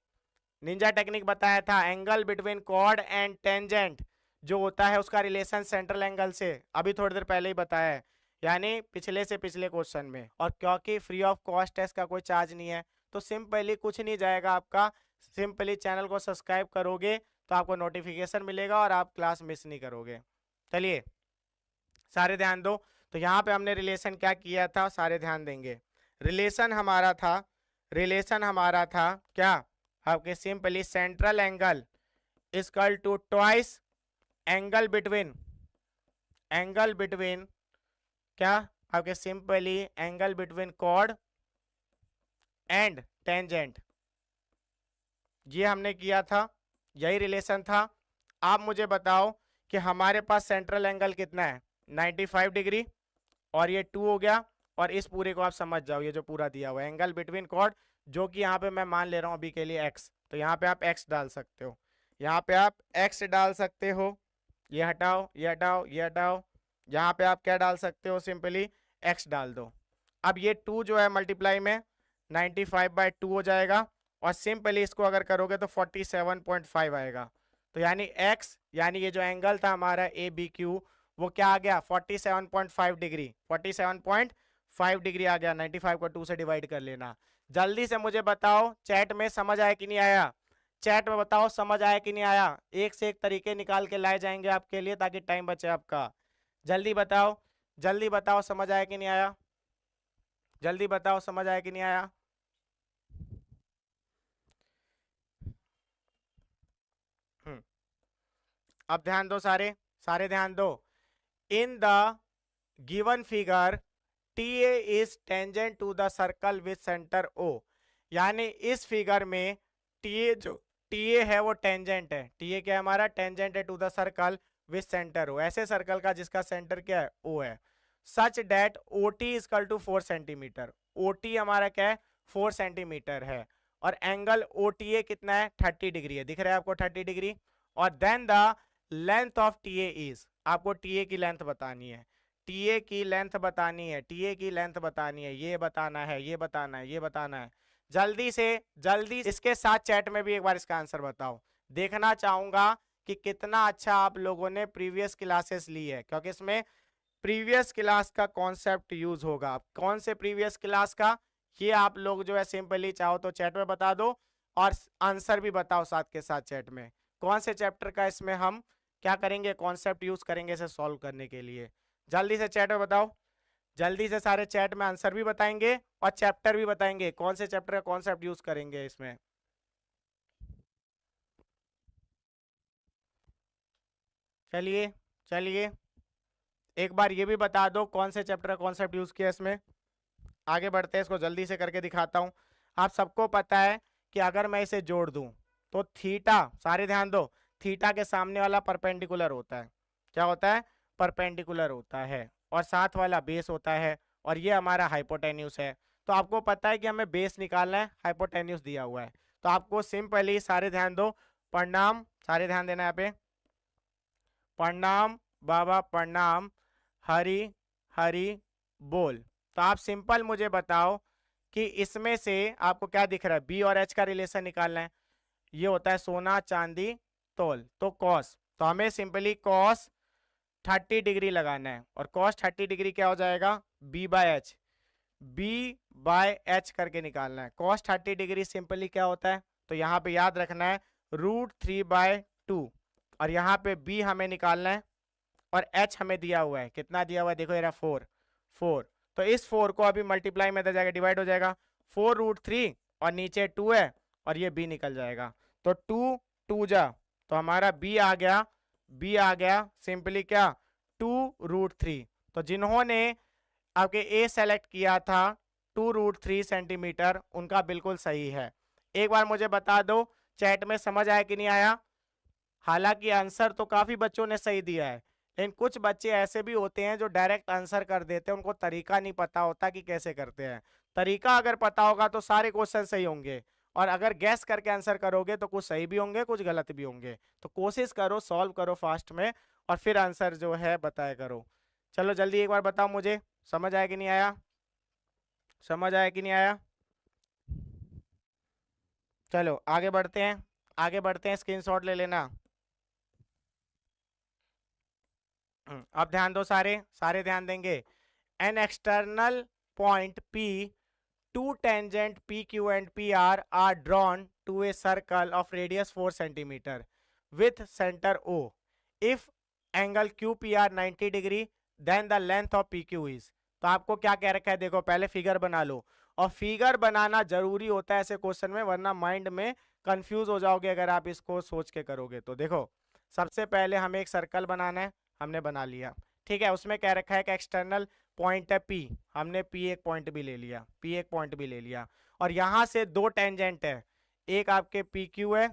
निंजा टेक्निक बताया था, angle between chord and tangent जो होता है उसका रिलेशन सेंट्रल एंगल से, अभी थोड़ी देर पहले ही बताया है, यानी पिछले से पिछले क्वेश्चन में। और क्योंकि फ्री ऑफ कॉस्ट है, इसका कोई चार्ज नहीं है, तो सिंपली कुछ नहीं जाएगा आपका, सिंपली चैनल को सब्सक्राइब करोगे तो आपको नोटिफिकेशन मिलेगा और आप क्लास मिस नहीं करोगे। चलिए सारे ध्यान दो। तो यहाँ पे हमने रिलेशन क्या किया था, सारे ध्यान देंगे। रिलेशन हमारा था, रिलेशन हमारा था क्या, आपके simply central angle equal to twice angle between, angle between क्या आपके simply angle between chord and tangent, ये हमने किया था, यही रिलेशन था। आप मुझे बताओ कि हमारे पास सेंट्रल एंगल कितना है 95 डिग्री, और ये 2 हो गया, और इस पूरे को आप समझ जाओ, ये जो पूरा दिया हुआ है एंगल बिटवीन कॉर्ड, जो कि यहाँ पे मैं मान ले रहा हूँ अभी के लिए x, तो यहाँ पे आप x डाल सकते हो, यहाँ पे आप x डाल सकते हो, ये हटाओ ये हटाओ ये हटाओ, यहाँ पे आप क्या डाल सकते हो सिंपली x डाल दो। अब ये 2 जो है मल्टीप्लाई में 95/2 हो जाएगा, और सिंपली इसको अगर करोगे तो 47.5 आएगा। तो यानी x, यानी ये जो एंगल था हमारा ABQ, वो क्या आ गया 47.5 डिग्री, 47.5 डिग्री आ गया। 95 को 2 से डिवाइड कर लेना। जल्दी से मुझे बताओ चैट में समझ आया कि नहीं आया, चैट में बताओ समझ आया कि नहीं आया। एक से एक तरीके निकाल के लाए जाएंगे आपके लिए ताकि टाइम बचे आपका। जल्दी बताओ, जल्दी बताओ समझ आया कि नहीं आया, जल्दी बताओ समझ आया कि नहीं आया। अब ध्यान दो सारे, सारे ध्यान दो। In the given figure TA is tangent to the circle with centre O, यानी इस फिगर में TA जो TA है वो टेंजेंट है, TA क्या है हमारा टेंजेंट है to the circle with centre O, ऐसे सर्कल का जिसका सेंटर क्या है O है। Such that OT equal to 4 centimetre, OT हमारा क्या है 4 सेंटीमीटर है, और एंगल OTA कितना है 30 डिग्री है, दिख रहा है आपको 30 डिग्री। और then the length of TA is, आपको TA की लेंथ बतानी है, TA की लेंथ बतानी है, TA की लेंथ बतानी है, ये बताना है, ये बताना है, ये बताना है। जल्दी से जल्दी इसके साथ चैट में भी एक बार इसका आंसर बताओ, देखना चाहूंगा कि कितना अच्छा आप लोगों ने प्रीवियस क्लासेस ली है, क्योंकि इसमें प्रीवियस क्लास का कॉन्सेप्ट यूज होगा। कौन से प्रीवियस क्लास का, ये आप लोग जो है सिंपली चाहो तो चैट में बता दो, और आंसर भी बताओ साथ के साथ चैट में, कौन से चैप्टर का इसमें हम क्या करेंगे कॉन्सेप्ट यूज करेंगे इसे सॉल्व करने के लिए। जल्दी से चैट में बताओ, जल्दी से सारे चैट में आंसर भी बताएंगे और चैप्टर भी बताएंगे, कौन से चैप्टर का कॉन्सेप्ट यूज करेंगे इसमें। चलिए चलिए एक बार ये भी बता दो कौन से चैप्टर का कॉन्सेप्ट यूज किया इसमें। आगे बढ़ते हैं, इसको जल्दी से करके दिखाता हूं। आप सबको पता है कि अगर मैं इसे जोड़ दूं तो थीटा, सारे ध्यान दो, थीटा के सामने वाला परपेंडिकुलर होता है, क्या होता है परपेंडिकुलर होता है, और साथ वाला बेस होता है, और ये हमारा हाइपोटेन्यूस है। तो आपको पता है कि हमें बेस निकालना है, हाइपोटेन्यूस दिया हुआ है, तो आपको सिंपली सारे ध्यान दो, प्रणाम, सारे ध्यान देना यहाँ पे, प्रणाम बाबा प्रणाम, हरी हरी बोल। तो आप सिंपल मुझे बताओ कि इसमें से आपको क्या दिख रहा है, बी और एच का रिलेशन निकालना है। ये होता है सोना चांदी तोल, तो कॉस, तो हमें सिंपली कॉस 30 डिग्री लगाना है, और कॉस 30 डिग्री क्या हो जाएगा, B by H, B by H करके निकालना है। कॉस 30 डिग्री सिंपली क्या होता है, तो यहाँ पे याद रखना है √3/2, और यहाँ पे बी हमें निकालना है, और एच हमें दिया हुआ है, कितना दिया हुआ है देखो, ये 4, तो इस 4 को अभी मल्टीप्लाई में जाएगा, डिवाइड हो जाएगा, 4√3 और नीचे 2 है, और ये बी निकल जाएगा, तो 2 2 जा, तो हमारा बी आ गया, बी आ गया सिंपली क्या, 2√3। तो जिन्होंने आपके ए सेलेक्ट किया था 2√3 सेंटीमीटर, उनका बिल्कुल सही है। एक बार मुझे बता दो चैट में समझ आया कि नहीं आया। हालांकि आंसर तो काफी बच्चों ने सही दिया है, लेकिन कुछ बच्चे ऐसे भी होते हैं जो डायरेक्ट आंसर कर देते हैं, उनको तरीका नहीं पता होता कि कैसे करते हैं। तरीका अगर पता होगा तो सारे क्वेश्चन सही होंगे, और अगर गैस करके आंसर करोगे तो कुछ सही भी होंगे कुछ गलत भी होंगे। तो कोशिश करो, सॉल्व करो फास्ट में, और फिर आंसर जो है बताया करो। चलो जल्दी एक बार बताओ मुझे, समझ आया कि नहीं आया, समझ आया कि नहीं आया। चलो आगे बढ़ते हैं, आगे बढ़ते हैं, स्क्रीनशॉट ले लेना। अब ध्यान दो, सारे सारे ध्यान देंगे। N external point P, two tangent PQ and PR are drawn to a circle of radius 4 centimeter with center O. If angle QPR 90 degree, then the length of PQ is. तो आपको क्या कह रखा है, देखो पहले फिगर बना लो, और फिगर बनाना जरूरी होता है ऐसे क्वेश्चन में, वरना माइंड में कंफ्यूज हो जाओगे अगर आप इसको सोच के करोगे तो। देखो सबसे पहले हमें एक सर्कल बनाना है, हमने बना लिया, ठीक है। उसमें कह रखा है कि एक्सटर्नल पॉइंट है P, हमने P एक पॉइंट भी ले लिया, P एक पॉइंट भी ले लिया, और यहां से दो टेंजेंट है, एक आपके PQ है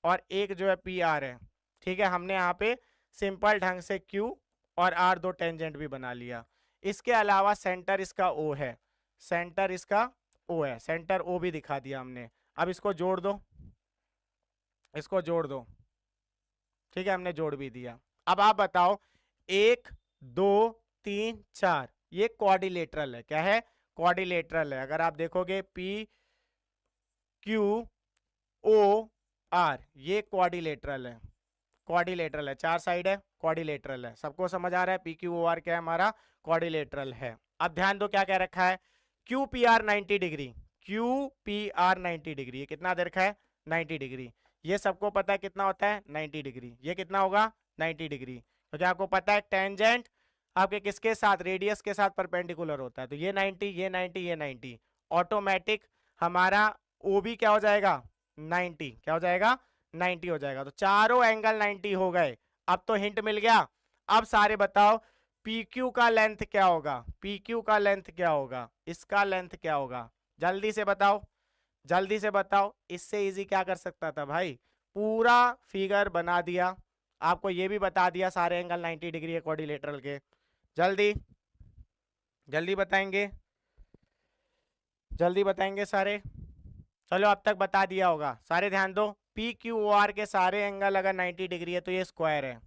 और एक जो है PR है, ठीक है। हमने यहाँ पे सिंपल ढंग से Q और R दो टेंजेंट भी बना लिया। इसके अलावा सेंटर इसका O है, सेंटर इसका O है, सेंटर O भी दिखा दिया हमने। अब इसको जोड़ दो, इसको जोड़ दो, ठीक है, हमने जोड़ भी दिया। अब आप बताओ 1 2 3 4, ये क्वाड्रिलेटरल है, क्या है, क्वाड्रिलेटरल है। अगर आप देखोगे PQOR, ये क्वाड्रिलेटरल है, क्वाड्रिलेटरल है, चार साइड है, क्वाड्रिलेटरल है। सबको समझ आ रहा है PQOR क्या है, हमारा क्वाड्रिलेटरल है। अब ध्यान दो क्या कह रखा है, QPR 90 डिग्री, QPR 90 डिग्री, ये कितना दे रखा है, 90 डिग्री। ये सबको पता है कितना होता है, 90 डिग्री। ये कितना होगा, 90 डिग्री। तो क्या आपको पता है टेंजेंट आपके किसके साथ, रेडियस के साथ परपेंडिकुलर होता है, तो ये 90, ये 90, ये 90, ऑटोमेटिक हमारा ओ भी क्या हो जाएगा, 90, क्या हो जाएगा, 90 हो जाएगा। तो चारों एंगल 90 हो गए। अब तो हिंट मिल गया। अब सारे बताओ PQ का लेंथ क्या होगा, PQ का लेंथ क्या होगा, इसका लेंथ क्या होगा, जल्दी से बताओ, जल्दी से बताओ। इससे इजी क्या कर सकता था भाई, पूरा फिगर बना दिया, आपको ये भी बता दिया सारे एंगल 90 डिग्री है क्वाड्रिलेटरल के। जल्दी जल्दी बताएंगे, जल्दी बताएंगे सारे। चलो अब तक बता दिया होगा, सारे ध्यान दो। PQOR के सारे एंगल अगर 90 डिग्री है तो ये स्क्वायर है,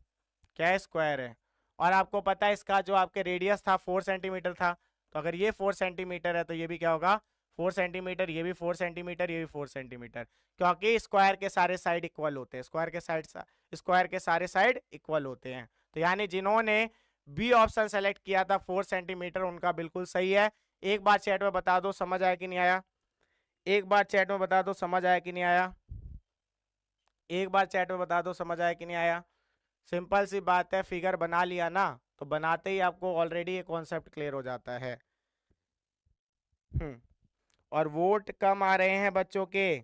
क्या है, स्क्वायर है। और आपको पता है इसका जो आपके रेडियस था 4 सेंटीमीटर था, तो अगर ये 4 सेंटीमीटर है तो ये भी क्या होगा, 4 सेंटीमीटर, ये भी 4 सेंटीमीटर, ये भी 4 सेंटीमीटर, क्योंकि स्क्वायर के सारे साइड इक्वल होते हैं, स्क्वायर के साइड, स्क्वायर के सारे साइड इक्वल होते हैं। तो यानी जिन्होंने बी ऑप्शन सेलेक्ट किया था 4 सेंटीमीटर, उनका बिल्कुल सही है। एक बार चैट में बता दो समझ आया कि नहीं आया, एक बार चैट में बता दो समझ आया कि नहीं आया, एक बार चैट में बता दो समझ आया कि नहीं आया। सिंपल सी बात है, फिगर बना लिया ना, तो बनाते ही आपको ऑलरेडी ये कॉन्सेप्ट क्लियर हो जाता है। और वोट कम आ रहे हैं बच्चों के,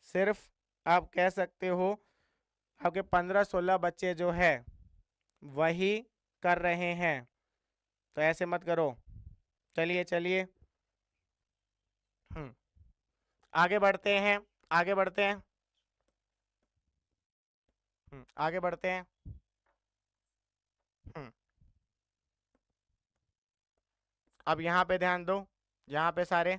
सिर्फ आप कह सकते हो आपके 15-16 बच्चे जो है वही कर रहे हैं, तो ऐसे मत करो। चलिए चलिए आगे बढ़ते हैं, आगे बढ़ते हैं, आगे बढ़ते हैं। अब यहाँ पे ध्यान दो, यहाँ पे सारे,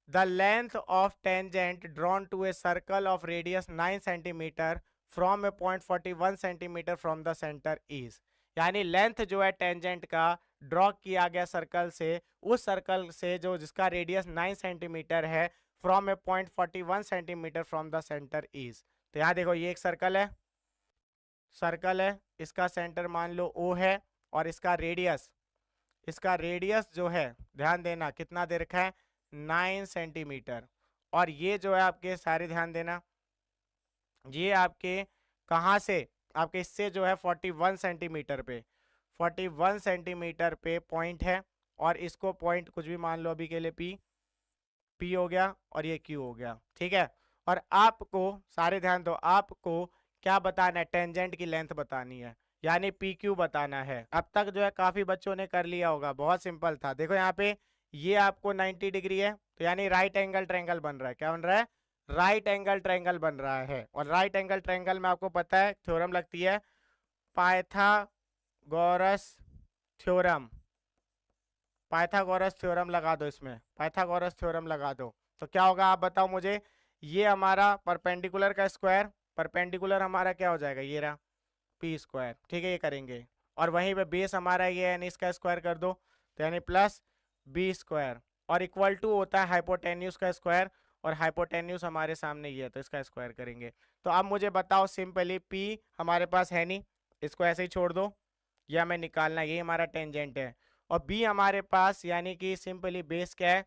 the length of tangent drawn to a circle of radius 9 centimetre from a point 41 centimetre from the centre is. यानी लेंथ जो है टेंजेंट का ड्रॉ किया गया सर्कल से, उस सर्कल से जो जिसका रेडियस 9 सेंटीमीटर है, from a point 41 centimetre from the centre is. तो यहाँ देखो ये एक सर्कल है, इसका सेंटर मान लो O है, और इसका रेडियस जो है, ध्यान देना कितना दे रखा है, 9 सेंटीमीटर। और ये जो है आपके सारे ध्यान देना, ये आपके कहाँ से, आपके इससे जो है 41 सेंटीमीटर पे, 41 सेंटीमीटर पे पॉइंट है, और इसको पॉइंट कुछ भी मान लो अभी के लिए P हो गया, और ये Q हो गया, ठीक है। और आपको सारे ध्यान दो, आपको क्या बताना है, टेंजेंट की लेंथ बतानी है, यानी PQ बताना है। अब तक जो है काफी बच्चों ने कर लिया होगा, बहुत सिंपल था। देखो यहाँ पे ये आपको 90 डिग्री है, तो यानी राइट एंगल ट्रायंगल बन रहा है। क्या बन रहा है, राइट एंगल ट्रायंगल बन रहा है। और राइट एंगल ट्रायंगल में आपको पता है थ्योरम लगती है, पाइथागोरस थ्योरम। पाइथागोरस थ्योरम लगा दो, इसमें पाइथागोरस थ्योरम लगा दो। तो क्या होगा आप बताओ मुझे, ये हमारा परपेंडिकुलर का स्क्वायर, परपेंडिकुलर हमारा क्या हो जाएगा, ये रहा P स्क्वायर, ठीक है, ये करेंगे। और वहीं पे बेस हमारा ये है, यानी इसका स्क्वायर कर दो, तो यानी प्लस B स्क्वायर, और इक्वल टू होता है हाइपोटेन्यूज का स्क्वायर, और हाइपोटेन्यूज हमारे सामने ये है, तो इसका स्क्वायर करेंगे। तो अब मुझे बताओ सिंपली, P हमारे पास है नहीं, इसको ऐसे ही छोड़ दो, ये हमें निकालना है, ये हमारा टेंजेंट है। और B हमारे पास, यानी कि सिंपली बेस क्या है,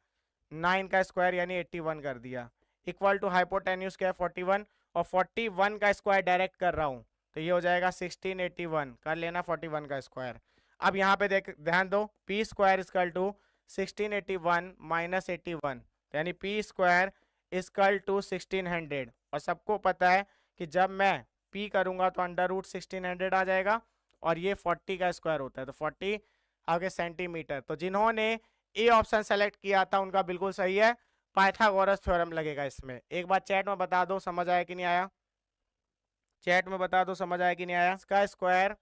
9 का स्क्वायर यानी 81 कर दिया, इक्वल टू हाइपोटेन्यूज क्या है 41, और 41 का स्क्वायर डायरेक्ट कर रहा हूँ, तो ये हो जाएगा 1681, कर लेना 41 का स्क्वायर। अब यहाँ पे देख ध्यान दो, P square equal to 1681 minus 81, यानी P स्क्वायर इक्वल टू 1600। और सबको पता है कि जब मैं P करूंगा तो अंडर रूट 1600 आ जाएगा, और ये 40 का स्क्वायर होता है, तो 40 आगे सेंटीमीटर। तो जिन्होंने ए ऑप्शन सेलेक्ट किया था उनका बिल्कुल सही है, पाइथागोरस थ्योरम लगेगा इसमें। एक बार चैट में बता दो समझ आया कि नहीं आया, चैट में बता दो समझ आया कि नहीं आया। इसका स्क्वायर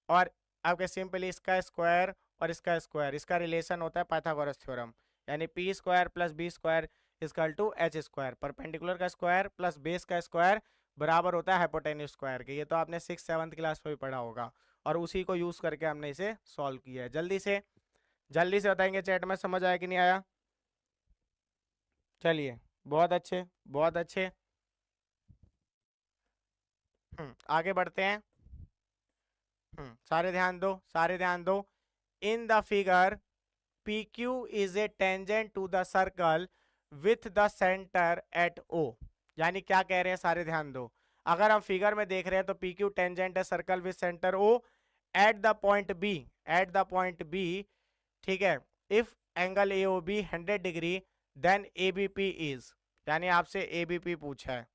और आपके सिंपली इसका स्क्वायर और इसका स्क्वायर, इसका रिलेशन होता है पाइथागोरस थ्योरम, यानी P square plus B square equal to H square. Perpendicular का स्क्वायर प्लस बेस का स्क्वायर बराबर होता है हाइपोटेन्यूज स्क्वायर के। ये तो आपने 6th 7th क्लास में भी पढ़ा होगा, और उसी को यूज करके हमने इसे सॉल्व किया है। जल्दी से बताएंगे चैट में समझ आया कि नहीं आया। चलिए बहुत अच्छे बहुत अच्छे, आगे बढ़ते हैं। सारे ध्यान दो, सारे ध्यान दो। In the figure PQ is a tangent to the circle with the centre at O। यानी क्या कह रहे हैं, सारे ध्यान दो। अगर हम फिगर में देख रहे हैं तो PQ टेंजेंट है circle with centre O at the point B, at the point B, ठीक है। If angle AOB 100 degree then ABP is, यानी आपसे ABP पूछा है।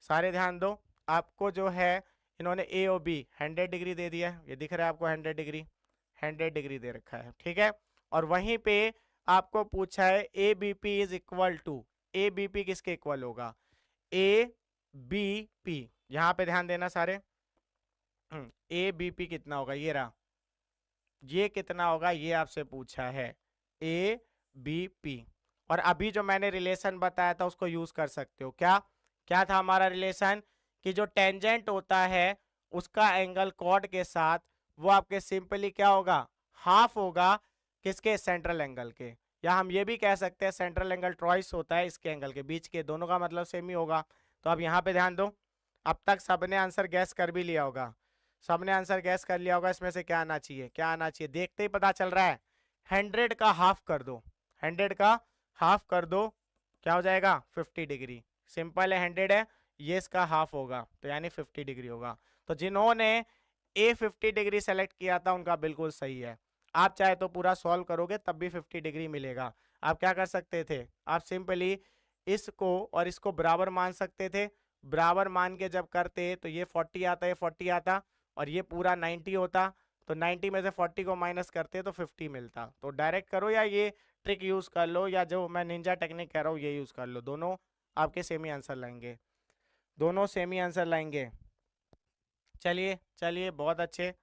सारे ध्यान दो, आपको जो है इन्होंने AOB 100 डिग्री दे दिया है, ये दिख रहा है आपको 100 डिग्री दे रखा है, ठीक है। और वहीं पे आपको पूछा है ABP is equal to, ABP किसके इक्वल होगा, ABP, यहाँ पे ध्यान देना सारे। ABP कितना होगा, ये रहा, ये कितना होगा ये आपसे पूछा है, ABP। और अभी जो मैंने रिलेशन बताया था उसको यूज कर सकते हो। क्या क्या था हमारा रिलेशन, कि जो टेंजेंट होता है उसका एंगल कॉर्ड के साथ वो आपके सिंपली क्या होगा, हाफ होगा किसके, सेंट्रल एंगल के। या हम ये भी कह सकते हैं सेंट्रल एंगल ट्रॉइस होता है इसके एंगल के बीच के, दोनों का मतलब सेम ही होगा। तो अब यहाँ पे ध्यान दो, अब तक सबने आंसर गैस कर भी लिया होगा, सबने आंसर गैस कर लिया होगा। इसमें से क्या आना चाहिए, क्या आना चाहिए, देखते ही पता चल रहा है। 100 का हाफ कर दो, 100 का हाफ कर दो, क्या हो जाएगा 50 डिग्री। सिंपल है, 100 है, ये इसका हाफ होगा, तो यानी 50 डिग्री होगा। तो जिन्होंने A 50 डिग्री सेलेक्ट किया था उनका बिल्कुल सही है। आप चाहे तो पूरा सॉल्व करोगे तब भी 50 डिग्री मिलेगा। आप क्या कर सकते थे, आप सिंपली इसको और इसको बराबर मान सकते थे। बराबर मान के जब करते तो ये 40 आता, ये 40 आता, और ये पूरा 90 होता। तो 90 में से 40 को माइनस करते तो 50 मिलता। तो डायरेक्ट करो या ये ट्रिक यूज कर लो, या जो मैं निंजा टेक्निक कह रहा हूँ ये यूज कर लो, दोनों आपके सेम ही आंसर लाएंगे, दोनों सेम ही आंसर लाएंगे। चलिए चलिए बहुत अच्छे।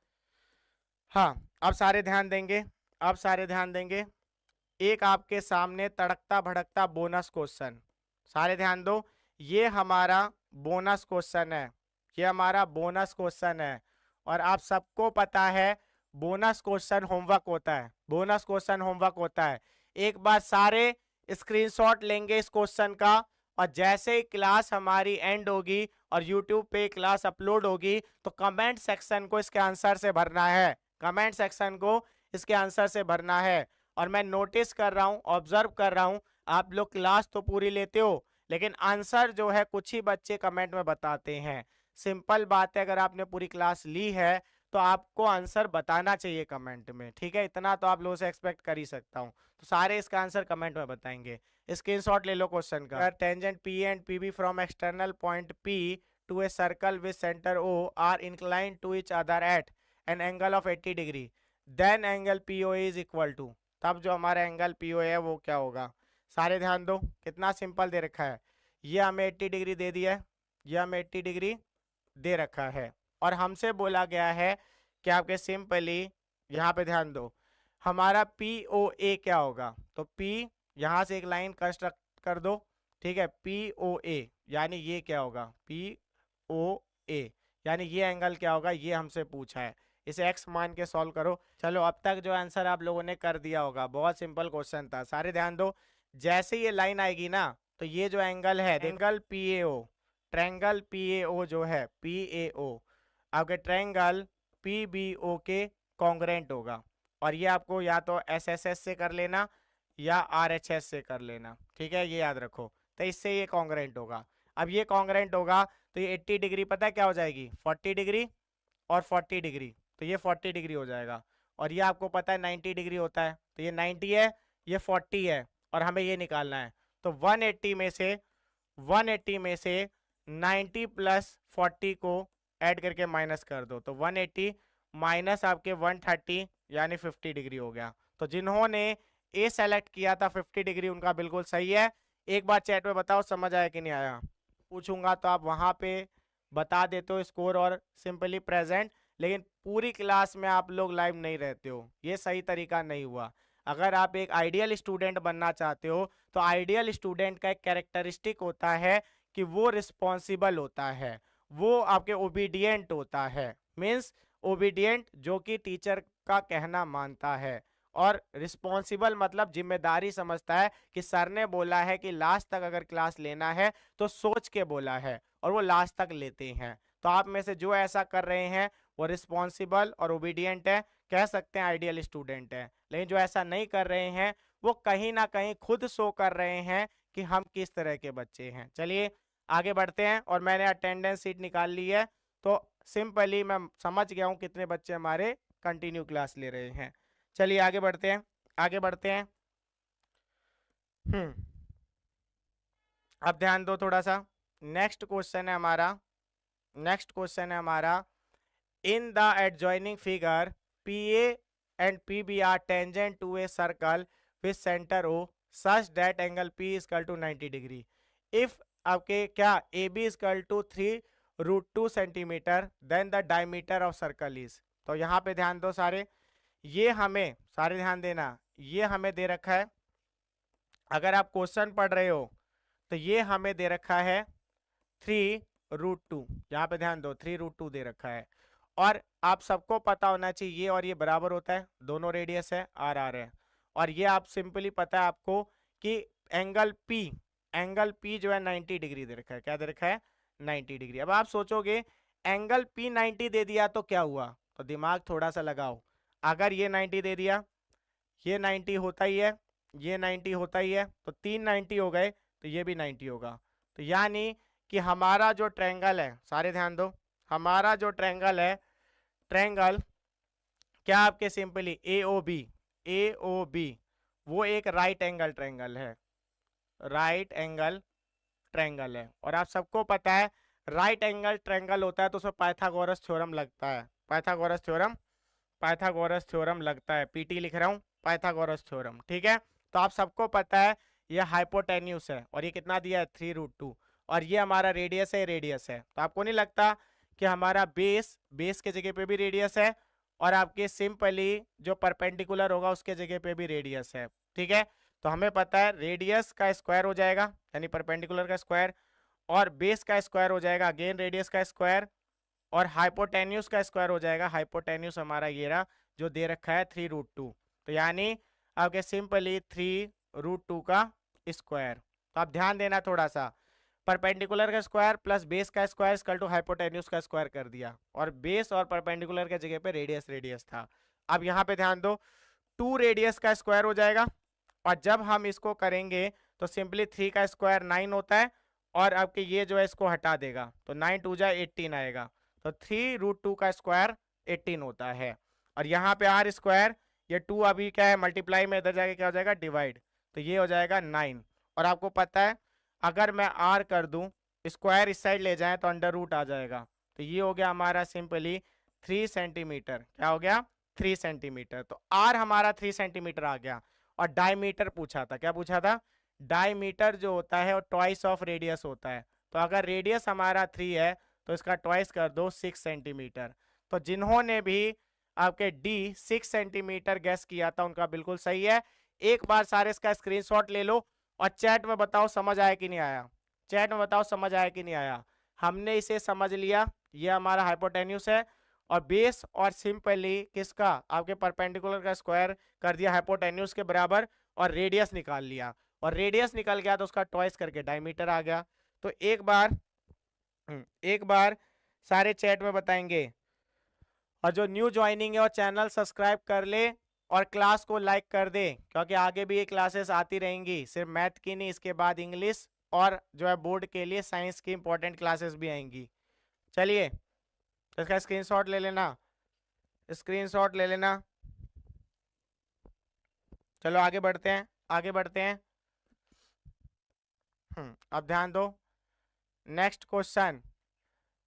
हाँ अब सारे ध्यान देंगे, अब सारे ध्यान देंगे। एक आपके सामने तड़कता भड़कता बोनस क्वेश्चन, सारे ध्यान दो। ये हमारा बोनस क्वेश्चन है, ये हमारा बोनस क्वेश्चन है। और आप सबको पता है बोनस क्वेश्चन होमवर्क होता है, बोनस क्वेश्चन होमवर्क होता है। एक बार सारे स्क्रीनशॉट लेंगे इस क्वेश्चन का, और जैसे ही क्लास हमारी एंड होगी और यूट्यूब पे क्लास अपलोड होगी तो कमेंट सेक्शन को इसके आंसर से भरना है, कमेंट सेक्शन को इसके आंसर से भरना है। और मैं नोटिस कर रहा हूँ, ऑब्जर्व कर रहा हूँ, आप लोग क्लास तो पूरी लेते हो लेकिन आंसर जो है कुछ ही बच्चे कमेंट में बताते हैं। सिंपल बात है, अगर आपने पूरी क्लास ली है तो आपको आंसर बताना चाहिए कमेंट में, ठीक है? इतना तो आप लोगों से एक्सपेक्ट कर ही सकता हूँ। तो सारे इसका आंसर कमेंट में बताएंगे। स्क्रीनशॉट ले लो क्वेश्चन का। Tangent P and P B from external point P to a circle with centre O are incline to each other at an angle of 80 degree, then angle P O is equal to. तब जो हमारा एंगल पी ओ है वो क्या होगा? सारे ध्यान दो, कितना सिंपल दे रखा है। ये हमें 80 डिग्री दे दिया है, ये हमें 80 डिग्री दे रखा है, और हमसे बोला गया है कि आपके सिंपली यहाँ पे ध्यान दो, हमारा पी ओ ए क्या होगा? तो पी यहाँ से एक लाइन कंस्ट्रक्ट कर दो, ठीक है? पी ओ ए यानी ये क्या होगा? पी ओ ए यानी ये एंगल क्या होगा? ये हमसे पूछा है, इसे एक्स मान के सॉल्व करो। चलो अब तक जो आंसर आप लोगों ने कर दिया होगा, बहुत सिंपल क्वेश्चन था। सारे ध्यान दो, जैसे ये लाइन आएगी ना तो ये जो एंगल है, angle P A O, triangle P A O जो है, पी ए ओ आपके ट्रायंगल पी बी ओ के कॉन्ग्रेंट होगा। और ये आपको या तो एस एस एस से कर लेना या आर एच एस से कर लेना, ठीक है? ये याद रखो। तो इससे ये कॉन्ग्रेंट होगा। अब ये कॉन्ग्रेंट होगा तो ये 80 डिग्री पता है क्या हो जाएगी? 40 डिग्री और 40 डिग्री, तो ये 40 डिग्री हो जाएगा। और ये आपको पता है 90 डिग्री होता है, तो ये 90 है, ये 40 है, और हमें ये निकालना है। तो 180 में से 90 प्लस 40 को ऐड करके माइनस कर दो, तो 180 माइनस आपके 130 यानी 50 डिग्री हो गया। तो जिन्होंने ए सेलेक्ट किया था 50 डिग्री, उनका बिल्कुल सही है। एक बार चैट में बताओ समझ आया कि नहीं आया? पूछूंगा तो आप वहां पे बता देते हो स्कोर और सिंपली प्रेजेंट, लेकिन पूरी क्लास में आप लोग लाइव नहीं रहते हो, ये सही तरीका नहीं हुआ। अगर आप एक आइडियल स्टूडेंट बनना चाहते हो तो आइडियल स्टूडेंट का एक कैरेक्टरिस्टिक होता है कि वो रिस्पॉन्सिबल होता है, वो आपके ओबीडियंट होता है। मीन्स ओबीडियंट जो कि टीचर का कहना मानता है, और रिस्पॉन्सिबल मतलब जिम्मेदारी समझता है कि सर ने बोला है कि लास्ट तक अगर क्लास लेना है तो सोच के बोला है, और वो लास्ट तक लेते हैं। तो आप में से जो ऐसा कर रहे हैं वो रिस्पॉन्सिबल और ओबीडियंट है, कह सकते हैं आइडियल स्टूडेंट है। लेकिन जो ऐसा नहीं कर रहे हैं वो कहीं ना कहीं खुद शो कर रहे हैं कि हम किस तरह के बच्चे हैं। चलिए आगे बढ़ते हैं, और मैंने अटेंडेंस शीट निकाल ली है, तो सिंपली मैं समझ गया हूँ कितने बच्चे हमारे कंटिन्यू क्लास ले रहे हैं। चलिए आगे बढ़ते हैं, आगे बढ़ते हैं। अब ध्यान दो थोड़ा सा, नेक्स्ट क्वेश्चन है हमारा, नेक्स्ट क्वेश्चन है हमारा, in the adjoining figure P A and P B are tangent to a circle with centre O such that angle P equal to 90 degree if आपके क्या A B equal to 3√2 centimetre then the diameter of circle is. तो यहाँ पे ध्यान दो सारे, ये हमें सारे ध्यान देना, ये हमें दे रखा है, अगर आप क्वेश्चन पढ़ रहे हो तो ये हमें दे रखा है 3√2, यहाँ पे ध्यान दो 3√2 दे रखा है। और आप सबको पता होना चाहिए ये और ये बराबर होता है, दोनों रेडियस है, आर आर है। और ये आप सिंपली पता है आपको कि एंगल पी जो है 90 डिग्री दे रखा है, क्या दे रखा है? 90 डिग्री। अब आप सोचोगे एंगल पी 90 दे दिया तो क्या हुआ? तो दिमाग थोड़ा सा लगाओ, अगर ये 90 दे दिया, ये 90 होता ही है, ये 90 होता ही है, तो 3 90 हो गए, तो ये भी 90 होगा। तो यानी कि हमारा जो ट्रायंगल है, सारे ध्यान दो, हमारा जो ट्रायंगल है, ट्रायंगल क्या आपके सिंपली ए ओ बी वो एक राइट एंगल ट्रायंगल है, राइट एंगल ट्रायंगल है। और आप सबको पता है राइट एंगल ट्रायंगल होता है तो उसमें पाइथागोरस थ्योरम लगता है, पाइथागोरस थ्योरम लगता है, पीटी लिख रहा हूँ, पाइथागोरस थ्योरम, ठीक है? तो आप सबको पता है ये हाइपोटेन्यूस है, और ये कितना दिया है? 3√2, और ये हमारा रेडियस है, रेडियस है। तो आपको नहीं लगता कि हमारा बेस के जगह पे भी रेडियस है, और आपके सिंपली जो परपेंडिकुलर होगा उसके जगह पे भी रेडियस है, ठीक है? तो हमें पता है रेडियस का स्क्वायर हो जाएगा यानी परपेंडिकुलर का स्क्वायर, और बेस का स्क्वायर हो जाएगा अगेन रेडियस का स्क्वायर, और हाइपोटेन्यूज का स्क्वायर हो जाएगा, हाइपोटेन्यूज हमारा ये रहा जो दे रखा है 3√2, तो यानी आपके सिंपली 3√2 का स्क्वायर। तो आप ध्यान देना थोड़ा सा, परपेंडिकुलर का स्क्वायर प्लस बेस का स्क्वायर इक्वल टू हाइपोटेन्यूज का स्क्वायर कर दिया, और बेस और परपेंडिकुलर के जगह पे रेडियस रेडियस था। अब यहाँ पे ध्यान दो, 2 रेडियस का स्क्वायर हो जाएगा, और जब हम इसको करेंगे तो सिंपली 3 का स्क्वायर 9 होता है, और आपके ये जो है इसको हटा देगा तो 9 2 जा 18 आएगा, तो 3√2 का स्क्वायर 18 होता है। और यहाँ पे आर स्क्वायर, ये 2 अभी क्या है मल्टीप्लाई में, इधर जाके क्या हो जाएगा डिवाइड, तो ये हो जाएगा 9। और आपको पता है अगर मैं आर कर दूं, स्क्वायर इस साइड ले जाए तो अंडर रूट आ जाएगा, तो ये हो गया हमारा सिंपली 3 सेंटीमीटर। क्या हो गया? 3 सेंटीमीटर। तो आर हमारा 3 सेंटीमीटर आ गया। और डायमीटर पूछा था, क्या पूछा था? डायमीटर जो होता है वो ट्वाइस ऑफ रेडियस होता है, तो अगर रेडियस हमारा 3 है तो इसका ट्वाइस कर दो 6 सेंटीमीटर। तो जिन्होंने भी आपके डी 6 सेंटीमीटर गैस किया था उनका बिल्कुल सही है। एक बार सारे इसका स्क्रीनशॉट ले लो और चैट में बताओ समझ आया कि नहीं आया, चैट में बताओ समझ आया कि नहीं आया। हमने इसे समझ लिया, ये हमारा हाइपोटेन्यूस है, और बेस और सिंपली किसका, आपके परपेंडिकुलर का स्क्वायर कर दिया हाइपोटेन्यूस के बराबर, और रेडियस निकाल लिया, और रेडियस निकल गया तो उसका ट्वाइस करके डायमीटर आ गया। तो एक बार सारे चैट में बताएंगे, और जो न्यू ज्वाइनिंग है और चैनल सब्सक्राइब कर ले और क्लास को लाइक कर दे, क्योंकि आगे भी ये क्लासेस आती रहेंगी, सिर्फ मैथ की नहीं, इसके बाद इंग्लिश और जो है बोर्ड के लिए साइंस की इंपॉर्टेंट क्लासेस भी आएंगी। चलिए तो इसका स्क्रीनशॉट ले लेना, स्क्रीनशॉट ले लेना। चलो आगे बढ़ते हैं, आगे बढ़ते हैं। अब ध्यान दो, next question,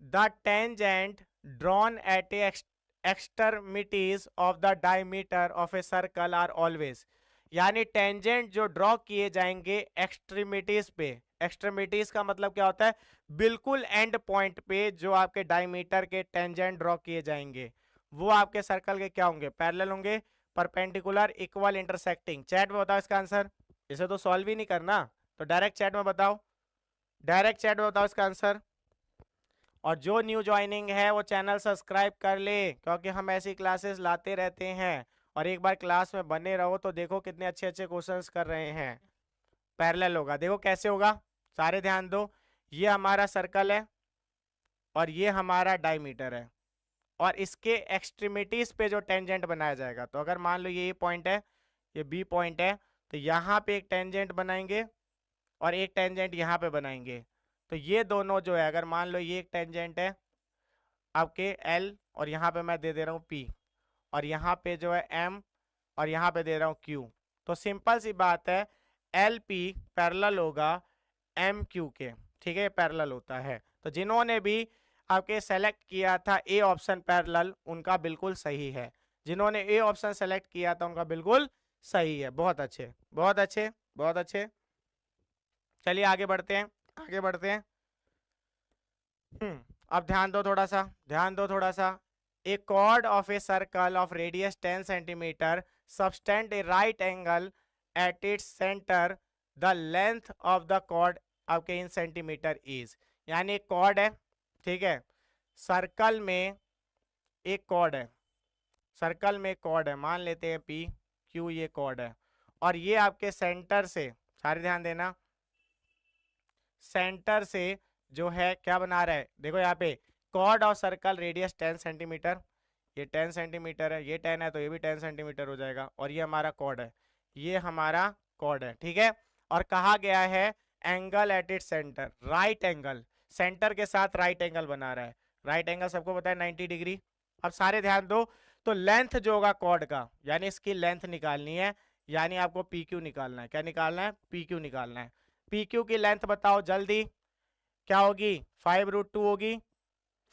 the tangent drawn at extremities of the diameter of a circle are always, यानी टेंजेंट जो ड्रॉ किए जाएंगे एक्सट्रीमिटीज पे, एक्सट्रीमिटीज का मतलब क्या होता है, बिल्कुल एंड पॉइंट पे जो आपके डायमीटर के टेंजेंट ड्रॉ किए जाएंगे वो आपके सर्कल के क्या होंगे, पैरेलल होंगे, परपेंडिकुलर, इक्वल, इंटरसेक्टिंग। चैट में बताओ इसका आंसर, इसे तो सॉल्व ही नहीं करना, तो डायरेक्ट चैट में बताओ, डायरेक्ट चैट में बताओ इसका आंसर। और जो न्यू ज्वाइनिंग है वो चैनल सब्सक्राइब कर ले, क्योंकि हम ऐसी क्लासेस लाते रहते हैं, और एक बार क्लास में बने रहो तो देखो कितने अच्छे अच्छे क्वेश्चंस कर रहे हैं। पैरेलल होगा, देखो कैसे होगा, सारे ध्यान दो, ये हमारा सर्कल है और ये हमारा डायमीटर है, और इसके एक्सट्रीमिटीज पे जो टेंजेंट बनाया जाएगा, तो अगर मान लो ये पॉइंट है, ये बी पॉइंट है, तो यहाँ पे एक टेंजेंट बनाएंगे और एक टेंजेंट यहाँ पे बनाएंगे। तो ये दोनों जो है, अगर मान लो ये एक टेंजेंट है आपके एल, और यहाँ पे मैं दे दे रहा हूँ पी, और यहाँ पे जो है एम, और यहाँ पे दे रहा हूँ क्यू, तो सिंपल सी बात है एल पी पैरेलल होगा एम क्यू के, ठीक है, पैरेलल होता है। तो जिन्होंने भी आपके सेलेक्ट किया था ए ऑप्शन पैरेलल, उनका बिल्कुल सही है, जिन्होंने ए ऑप्शन सेलेक्ट किया था उनका बिल्कुल सही है। बहुत अच्छे, बहुत अच्छे, बहुत अच्छे। चलिए आगे बढ़ते हैं, आगे बढ़ते हैं। अब ध्यान दो थोड़ा सा, ध्यान दो थोड़ा सा। A chord of a circle of radius 10 centimetre subtend a right angle at its centre, the length of the chord आपके इन सेंटीमीटर इज, यानी एक कॉर्ड है, ठीक है, सर्कल में एक कॉर्ड है, सर्कल में कॉर्ड है, मान लेते हैं पी क्यू, ये कॉर्ड है, और ये आपके सेंटर से, सारे ध्यान देना, सेंटर से जो है क्या बना रहा है, देखो यहाँ पे chord of circle radius 10 centimetre, ये 10 सेंटीमीटर है, ये 10 है तो ये भी 10 सेंटीमीटर हो जाएगा, और ये हमारा कॉर्ड है, ये हमारा कॉर्ड है, ठीक है। और कहा गया है angle at it centre, right angle, centre के साथ राइट एंगल बना रहा है, राइट एंगल सबको पता है 90 डिग्री। अब सारे ध्यान दो, तो लेंथ जो होगा कॉर्ड का, यानी इसकी लेंथ निकालनी है, यानी आपको पी क्यू निकालना है, क्या निकालना है, पी क्यू निकालना है। पी क्यू की लेंथ बताओ जल्दी, क्या होगी, 5√2 होगी,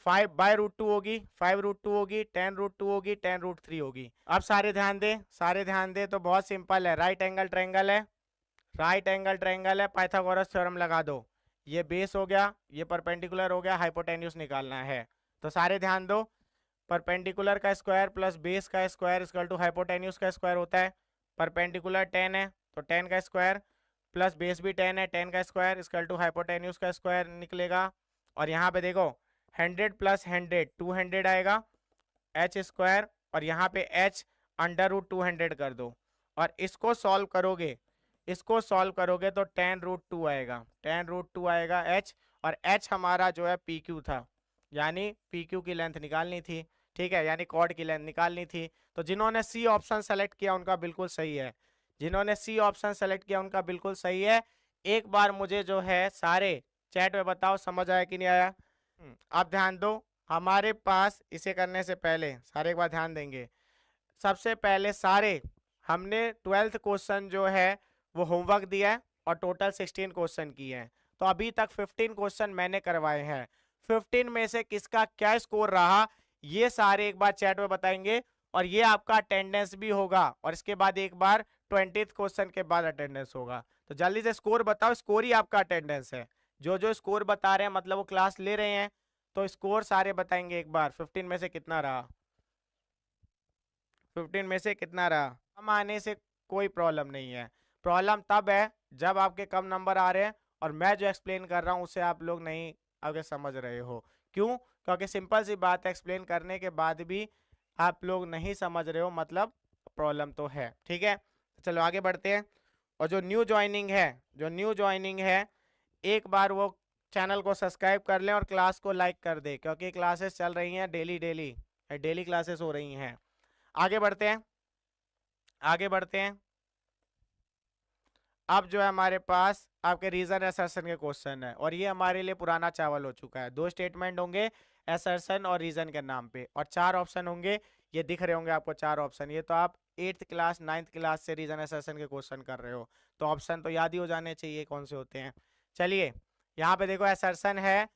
5/√2 होगी, 5√2 होगी, 10√2 होगी, 10√3 होगी। अब सारे ध्यान दे, सारे ध्यान दे, तो बहुत सिंपल है, राइट एंगल ट्रायंगल है, राइट एंगल ट्रायंगल है, पाइथागोरस थ्योरम लगा दो, ये बेस हो गया, ये परपेंडिकुलर हो गया, हाइपोटेन्यूस निकालना है। तो सारे ध्यान दो, परपेंडिकुलर का स्क्वायर प्लस बेस का स्क्वायर इक्वल टू हाइपोटेन्यूस का स्क्वायर होता है, परपेंडिकुलर 10 है तो 10 का स्क्वायर प्लस बेस भी 10 है, 10 का स्क्वायर इक्वल टू हाइपोटेन्यूस का स्क्वायर निकलेगा। और यहाँ पे देखो 100 प्लस 100 200 आएगा एच स्क्वायर, और यहाँ पे एच अंडर रूट 200 कर दो, और इसको सॉल्व करोगे, इसको सॉल्व करोगे तो 10√2 आएगा, 10√2 आएगा एच, और एच हमारा जो है पी क्यू था, यानी पी क्यू की लेंथ निकालनी थी, ठीक है, यानी कॉर्ड की लेंथ निकालनी थी। तो जिन्होंने सी ऑप्शन सेलेक्ट किया उनका बिल्कुल सही है, जिन्होंने सी ऑप्शन सेलेक्ट किया उनका बिल्कुल सही है। एक बार मुझे जो है सारे चैट में बताओ समझ आया कि नहीं आया। अब ध्यान दो, हमारे पास इसे करने से पहले सारे एक बार ध्यान देंगे। सबसे पहले सारे हमने 12th क्वेश्चन जो है वो होमवर्क दिया है और टोटल 16 क्वेश्चन किए हैं। तो अभी तक 15 क्वेश्चन मैंने करवाए हैं, 15 में से किसका क्या स्कोर रहा ये सारे एक बार चैट में बताएंगे, और ये आपका अटेंडेंस भी होगा, और इसके बाद एक बार 20th क्वेश्चन के बाद अटेंडेंस होगा। तो जल्दी से स्कोर बताओ, स्कोर ही आपका अटेंडेंस है, जो जो स्कोर बता रहे हैं मतलब वो क्लास ले रहे हैं, तो स्कोर सारे बताएंगे एक बार। 15 में से कितना रहा, 15 में से कितना रहा। कम आने से कोई प्रॉब्लम नहीं है, प्रॉब्लम तब है जब आपके कम नंबर आ रहे हैं और मैं जो एक्सप्लेन कर रहा हूँ उसे आप लोग नहीं आगे समझ रहे हो। क्यों? क्योंकि सिंपल सी बात है, एक्सप्लेन करने के बाद भी आप लोग नहीं समझ रहे हो, मतलब प्रॉब्लम तो है, ठीक है। चलो आगे बढ़ते हैं। और जो न्यू ज्वाइनिंग है, जो न्यू ज्वाइनिंग है, एक बार वो चैनल को सब्सक्राइब कर लें और क्लास को लाइक कर दे, क्योंकि क्लासेस चल रही हैं डेली डेली, डेली क्लासेस हो रही हैं। आगे बढ़ते हैं, आगे बढ़ते हैं। अब जो है हमारे पास आपके रीजन असर्शन के क्वेश्चन है, और ये हमारे लिए पुराना चावल हो चुका है। 2 स्टेटमेंट होंगे असर्शन और रीजन के नाम पे, और 4 ऑप्शन होंगे, ये दिख रहे होंगे आपको 4 ऑप्शन। ये तो आप 8th क्लास 9th क्लास से रीजन असर्शन के क्वेश्चन कर रहे हो, तो ऑप्शन तो याद ही हो जाने चाहिए कौन से होते हैं। चलिए यहाँ पे देखो, असर्शन है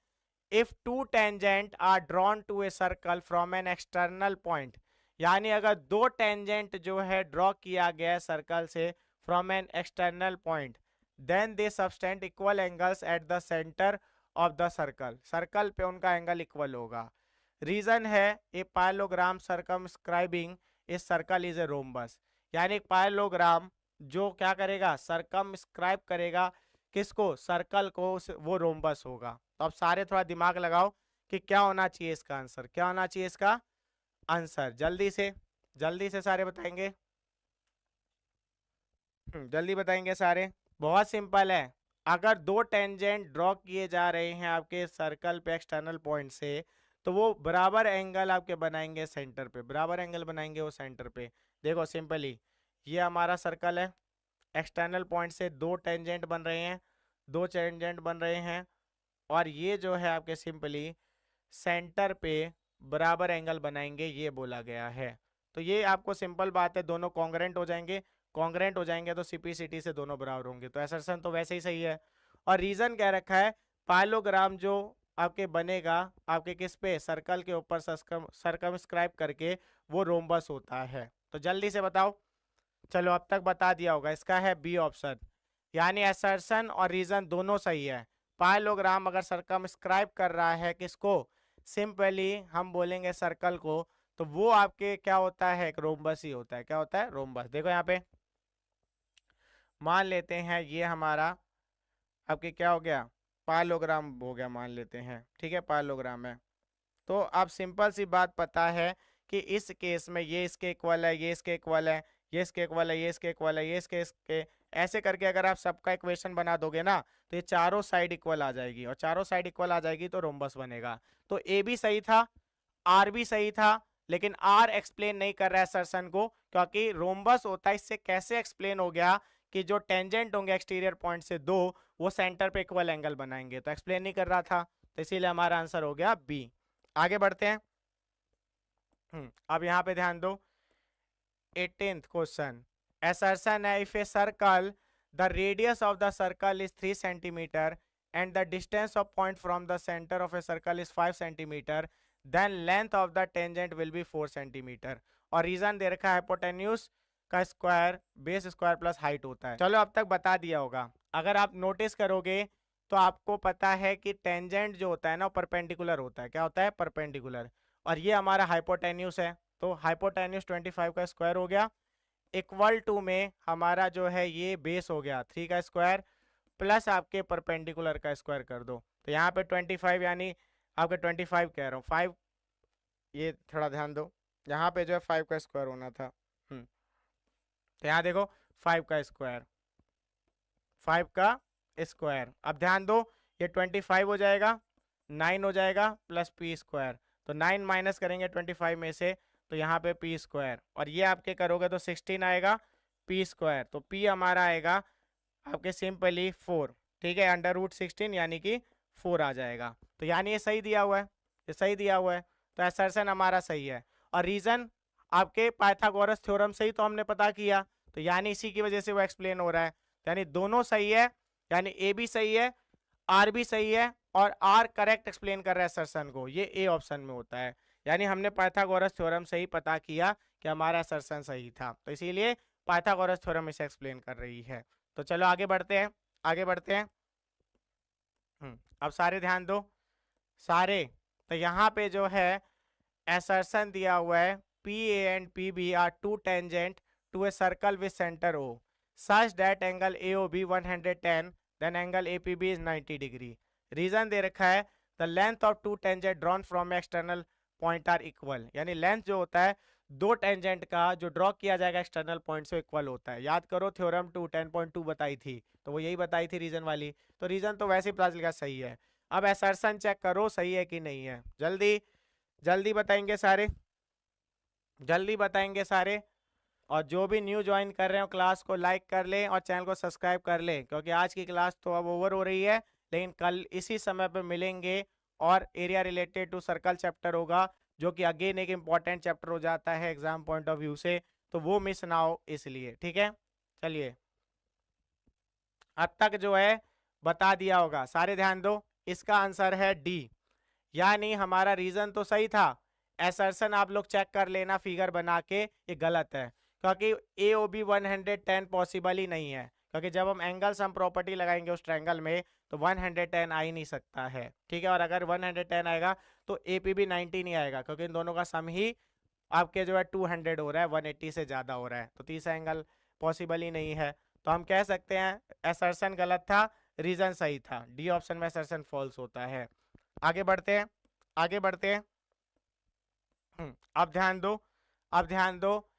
if two tangent are drawn to a circle from an external point, यानी अगर 2 टेंजेंट जो है ड्रॉ किया गया सर्कल से from an external point, then they subtend equal angles at the center of the circle, circle पे उनका एंगल इक्वल होगा। रीजन है ए पायलोग्राम सर्कमस्क्राइबिंग इस सर्कल इज ए रोम्बस, यानी एक पायलोग्राम जो क्या करेगा, सर्कमस्क्राइब करेगा किसको, सर्कल को, वो रोम्बस होगा। तो अब सारे थोड़ा दिमाग लगाओ कि क्या होना चाहिए इसका आंसर, क्या होना चाहिए इसका आंसर, जल्दी से सारे बताएंगे, जल्दी बताएंगे सारे। बहुत सिंपल है, अगर 2 टेंजेंट ड्रॉ किए जा रहे हैं आपके सर्कल पे एक्सटर्नल पॉइंट से, तो वो बराबर एंगल आपके बनाएंगे सेंटर पे, बराबर एंगल बनाएंगे वो सेंटर पे। देखो सिंपली, ये हमारा सर्कल है, एक्सटर्नल पॉइंट से 2 टेंजेंट बन रहे हैं, 2 टेंजेंट बन रहे हैं, और ये जो है आपके सिंपली सेंटर पे बराबर एंगल बनाएंगे, ये बोला गया है। तो ये आपको सिंपल बात है, दोनों कॉन्ग्रेंट हो जाएंगे, कॉन्ग्रेंट हो जाएंगे तो सीपीसीटी से दोनों बराबर होंगे, तो असर्शन तो वैसे ही सही है। और रीजन क्या रखा है, पाइलोग्राम जो आपके बनेगा आपके किस पे, सर्कल के ऊपर सर्कमस्क्राइब करके, वो रोम्बस होता है। तो जल्दी से बताओ, चलो अब तक बता दिया होगा, इसका है बी ऑप्शन, यानी असर्शन और रीजन दोनों सही है। पाइलोग्राम अगर सर्कमस्क्राइब कर रहा है किसको, सिंपली हम बोलेंगे सर्कल को, तो वो आपके क्या होता है, एक रोम्बस ही होता है। क्या होता है, रोम्बस। देखो यहाँ पे मान लेते हैं ये हमारा आपके क्या हो गया, पाइलोग्राम हो गया, मान लेते हैं, ठीक है, पाइलोग्राम है। तो अब सिंपल सी बात पता है कि इस केस में ये इसके इक्वल है, ये इसके इक्वल है, ये इसके इक्वल है, ये इसके इक्वल है, ये इसके ऐसे करके अगर आप सबका इक्वेशन बना दोगे ना, तो ये चारों साइड इक्वल आ जाएगी, और चारों साइड इक्वल आ जाएगी तो रोम्बस बनेगा। तो ए भी सही था, आर भी सही था, लेकिन आर एक्सप्लेन नहीं कर रहा है सर्सन को, क्योंकि रोम्बस होता है, इससे कैसे एक्सप्लेन हो गया कि जो टेंजेंट होंगे एक्सटीरियर पॉइंट से 2, वो सेंटर पे इक्वल एंगल बनाएंगे, तो एक्सप्लेन नहीं कर रहा था, तो इसीलिए हमारा आंसर हो गया बी। आगे बढ़ते हैं। अब यहाँ पे ध्यान दो, 18th क्वेश्चन, assertion है if a circle, the radius of the circle is 3 centimeter and the distance of point from the center of a circle is 5 centimeter, then length of the tangent will be 4 centimeter। और रीजन दे रखा है हाइपोटेन्यूज का square base square plus height होता है। चलो अब तक बता दिया होगा, अगर आप नोटिस करोगे तो आपको पता है कि टेंजेंट जो होता है ना, वो परपेंडिकुलर होता है। क्या होता है, परपेंडिकुलर। और ये हमारा हाइपोटेन्यूस है, तो हाइपोटेन्यूस 25 का स्क्वायर हो गया, इक्वल टू में हमारा जो है ये बेस हो गया 3 का स्क्वायर, प्लस आपके परपेंडिकुलर का स्क्वायर कर दो, तो यहाँ पे 25 यानी आपका 25 कह रहा हूँ, 5, ये थोड़ा ध्यान दो, यहाँ पे जो है 5 का स्क्वायर होना था। तो यहाँ देखो 5 का स्क्वायर, 5 का स्क्वायर। अब ध्यान दो, ये 25 हो जाएगा, 9 हो जाएगा प्लस पी स्क्वायर, तो 9 माइनस करेंगे 25 में से, तो यहाँ पे पी स्क्वायर, और ये आपके करोगे तो 16 आएगा पी स्क्वायर, तो पी हमारा आएगा आपके सिंपली 4, ठीक है, √16 यानी कि 4 आ जाएगा। तो यानी ये सही दिया हुआ है, ये सही दिया हुआ है, तो असर्शन हमारा सही है। और रीजन आपके पाइथागोरस थ्योरम से ही तो हमने पता किया, तो यानी इसी की वजह से वो एक्सप्लेन हो रहा है, यानी दोनों सही है, यानी ए भी सही है, आर भी सही है, और आर करेक्ट एक्सप्लेन कर रहा है असर्शन को, ये ए ऑप्शन में होता है, यानी हमने पाइथागोरस थ्योरम से ही पता किया कि हमारा असर्शन सही था, तो इसीलिए पाइथागोरस थ्योरम इसे एक्सप्लेन कर रही है। तो चलो आगे बढ़ते हैं, आगे बढ़ते हैं। अब सारे ध्यान दो, सारे, तो यहाँ पे जो है असर्शन दिया हुआ है P A and P B are two tangent to a circle with centre O such that angle A O B 110 then angle A P B is 90 degree. Reason दे रखा है the length of two tangent drawn from external point are equal, यानी लेंथ जो होता है दो टेंजेंट का जो ड्रॉ किया जाएगा एक्सटर्नल पॉइंट से इक्वल होता है। याद करो थ्योरम 2 10.2 बताई थी, तो वो यही बताई थी रीजन वाली, तो रीजन तो वैसे ही पता चलेगा सही है। अब असर्शन चेक करो सही है कि नहीं है, जल्दी जल्दी बताएंगे सारे, जल्दी बताएंगे सारे। और जो भी न्यू ज्वाइन कर रहे हो क्लास को लाइक कर ले और चैनल को सब्सक्राइब कर ले, क्योंकि आज की क्लास तो अब ओवर हो रही है, लेकिन कल इसी समय पे मिलेंगे और area related to circle chapter होगा, जो कि अगेन एक इम्पॉर्टेंट चैप्टर हो जाता है एग्जाम पॉइंट ऑफ व्यू से, तो वो मिस ना हो इसलिए, ठीक है। चलिए अब तक जो है बता दिया होगा, सारे ध्यान दो, इसका आंसर है डी, यानी हमारा रीजन तो सही था, असर्शन आप लोग चेक कर लेना फिगर बना के, ये गलत है, क्योंकि ए ओ बी 110 पॉसिबल ही नहीं है, क्योंकि जब हम एंगल्स हम प्रॉपर्टी लगाएंगे उस ट्रायंगल में तो 110 आ ही नहीं सकता है, ठीक है। और अगर 110 आएगा तो ए पी बी 90 नहीं आएगा, क्योंकि इन दोनों का सम ही आपके जो है 200 हो रहा है, 180 से ज़्यादा हो रहा है, तो तीसरा एंगल पॉसिबल ही नहीं है, तो हम कह सकते हैं असर्शन गलत था, रीजन सही था, डी ऑप्शन में असर्शन फॉल्स होता है। आगे बढ़ते हैं, आगे बढ़ते हैं। अब ध्यान दो, अब ध्यान दो,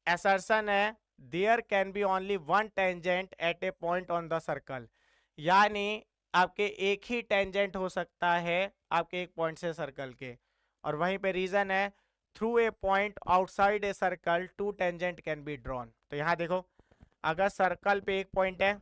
असर्शन है there can be only one tangent at a point on the circle, यानी आपके एक ही टेंजेंट हो सकता है आपके एक पॉइंट से सर्कल के, और वहीं पे रीजन है through a point outside a circle two tangent can be drawn. तो यहाँ देखो अगर सर्कल पे एक पॉइंट है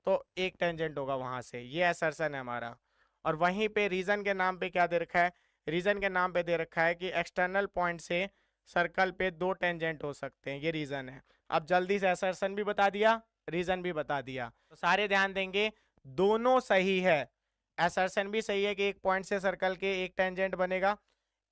तो एक टेंजेंट होगा वहां से, ये असर्शन है हमारा, और वहीं पे रीजन के नाम पे क्या दे रखा है, रीजन के नाम पे दे रखा है कि एक्सटर्नल पॉइंट से सर्कल पे दो टेंजेंट हो सकते हैं, ये रीजन है। अब जल्दी से असर्शन भी बता दिया, रीजन भी बता दिया, तो सारे ध्यान देंगे, दोनों सही है, असर्शन भी सही है कि एक पॉइंट से सर्कल के एक टेंजेंट बनेगा,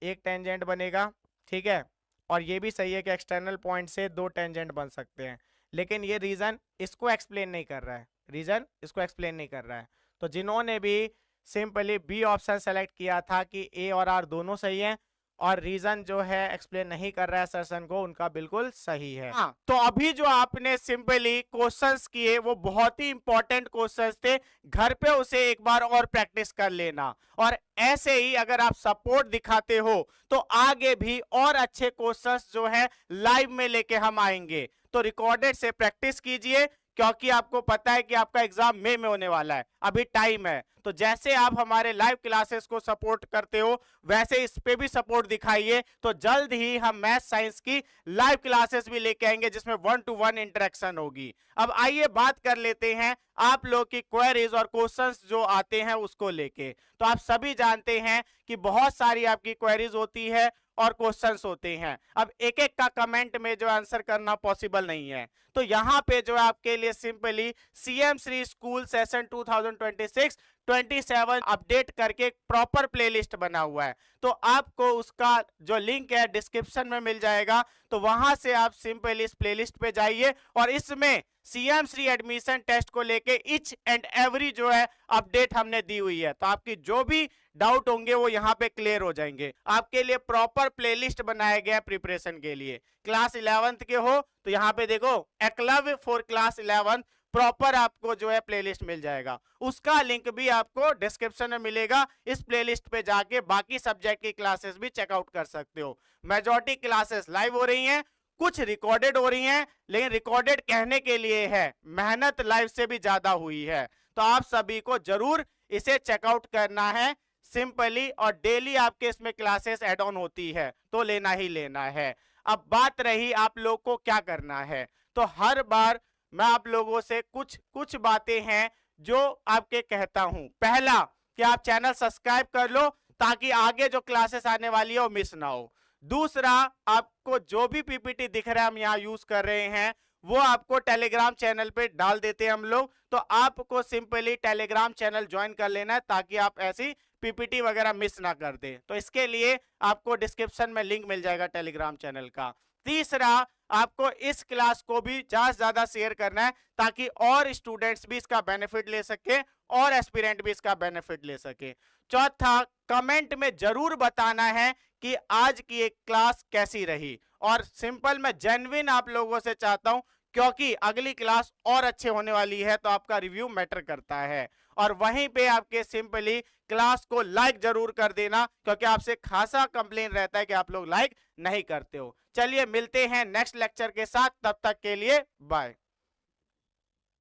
एक टेंजेंट बनेगा, ठीक है, और ये भी सही है कि एक्सटर्नल पॉइंट से दो टेंजेंट बन सकते हैं, लेकिन ये रीजन इसको एक्सप्लेन नहीं कर रहा है, रीजन इसको एक्सप्लेन नहीं कर रहा है। तो जिन्होंने भी सिंपली बी ऑप्शन सेलेक्ट किया था कि ए और आर दोनों सही हैं और रीजन जो है एक्सप्लेन नहीं कर रहा है असर्शन को, उनका बिल्कुल सही है। हाँ, तो अभी जो आपने सिंपली क्वेश्चंस किए वो बहुत ही इंपॉर्टेंट क्वेश्चंस थे, घर पे उसे एक बार और प्रैक्टिस कर लेना, और ऐसे ही अगर आप सपोर्ट दिखाते हो तो आगे भी और अच्छे क्वेश्चंस जो है लाइव में लेके हम आएंगे, तो रिकॉर्डेड से प्रैक्टिस कीजिए, क्योंकि आपको पता है कि आपका एग्जाम मई में होने वाला है, अभी टाइम है। तो जैसे आप हमारे लाइव क्लासेस को सपोर्ट करते हो वैसे इस पे भी सपोर्ट दिखाइए, तो जल्द ही हम मैथ साइंस की लाइव क्लासेस भी लेके आएंगे जिसमें 1-to-1 इंटरेक्शन होगी। अब आइए बात कर लेते हैं आप लोग की क्वेरीज और क्वेश्चंस जो आते हैं उसको लेके। तो आप सभी जानते हैं कि बहुत सारी आपकी क्वेरीज होती है और क्वेश्चंस होते हैं, अब एक एक का कमेंट में जो आंसर करना पॉसिबल नहीं है, तो यहाँ पे जो आपके लिए simply CM Shri school session 2026-27 update करके एक प्रॉपर प्लेलिस्ट बना हुआ है, तो आपको उसका जो लिंक है डिस्क्रिप्शन में मिल जाएगा, तो वहां से आप सिंपली इस प्लेलिस्ट पे जाइए और इसमें सीएम श्री एडमिशन टेस्ट को लेके इच एंड एवरी जो है अपडेट हमने दी हुई है, तो आपकी जो भी डाउट होंगे वो यहाँ पे क्लियर हो जाएंगे। आपके लिए प्रॉपर प्लेलिस्ट बनाया गया प्रिपरेशन के लिए। क्लास 11th के हो तो यहाँ पे देखो एकलव्य फॉर क्लास 11 प्रॉपर आपको जो है प्लेलिस्ट मिल जाएगा। उसका लिंक भी आपको डिस्क्रिप्शन में मिलेगा। इस प्लेलिस्ट पे जाके बाकी सब्जेक्ट की क्लासेस भी चेकआउट कर सकते हो। मेजॉरिटी क्लासेस लाइव हो रही हैं, कुछ रिकॉर्डेड हो रही हैं, लेकिन रिकॉर्डेड कहने के लिए है, मेहनत लाइव से भी ज्यादा हुई है। तो आप सभी को जरूर इसे चेकआउट करना है सिंपली, और डेली आपके इसमें क्लासेस ऐड ऑन होती है तो लेना ही लेना है। अब बात रही आप लोग को क्या करना है, तो हर बार मैं आप लोगों से कुछ बातें हैं जो आपके कहता हूं। पहला कि आप चैनल सब्सक्राइब कर लो ताकि आगे जो क्लासेस आने वाली है वो मिस ना हो। दूसरा, आपको जो भी पीपीटी दिख रहा है हम यहाँ यूज कर रहे हैं वो आपको टेलीग्राम चैनल पे डाल देते हैं हम लोग, तो आपको सिंपली टेलीग्राम चैनल ज्वाइन कर लेना है ताकि आप ऐसी पीपीटी वगैरह मिस ना कर दे। तो इसके लिए आपको डिस्क्रिप्शन में लिंक मिल जाएगा टेलीग्राम चैनल का। तीसरा, आपको इस क्लास को भी ज्यादा से ज्यादा शेयर करना है ताकि और स्टूडेंट्स भी इसका बेनिफिट ले सके और एस्पिरेंट भी इसका बेनिफिट ले सके। चौथा, कमेंट में जरूर बताना है कि आज की एक क्लास कैसी रही, और सिंपल मैं जेन्युइन आप लोगों से चाहता हूं क्योंकि अगली क्लास और अच्छे होने वाली है तो आपका रिव्यू मैटर करता है। और वहीं पे आपके सिंपली क्लास को लाइक जरूर कर देना क्योंकि आपसे खासा कंप्लेन रहता है कि आप लोग लाइक नहीं करते हो। चलिए मिलते हैं नेक्स्ट लेक्चर के साथ, तब तक के लिए बाय।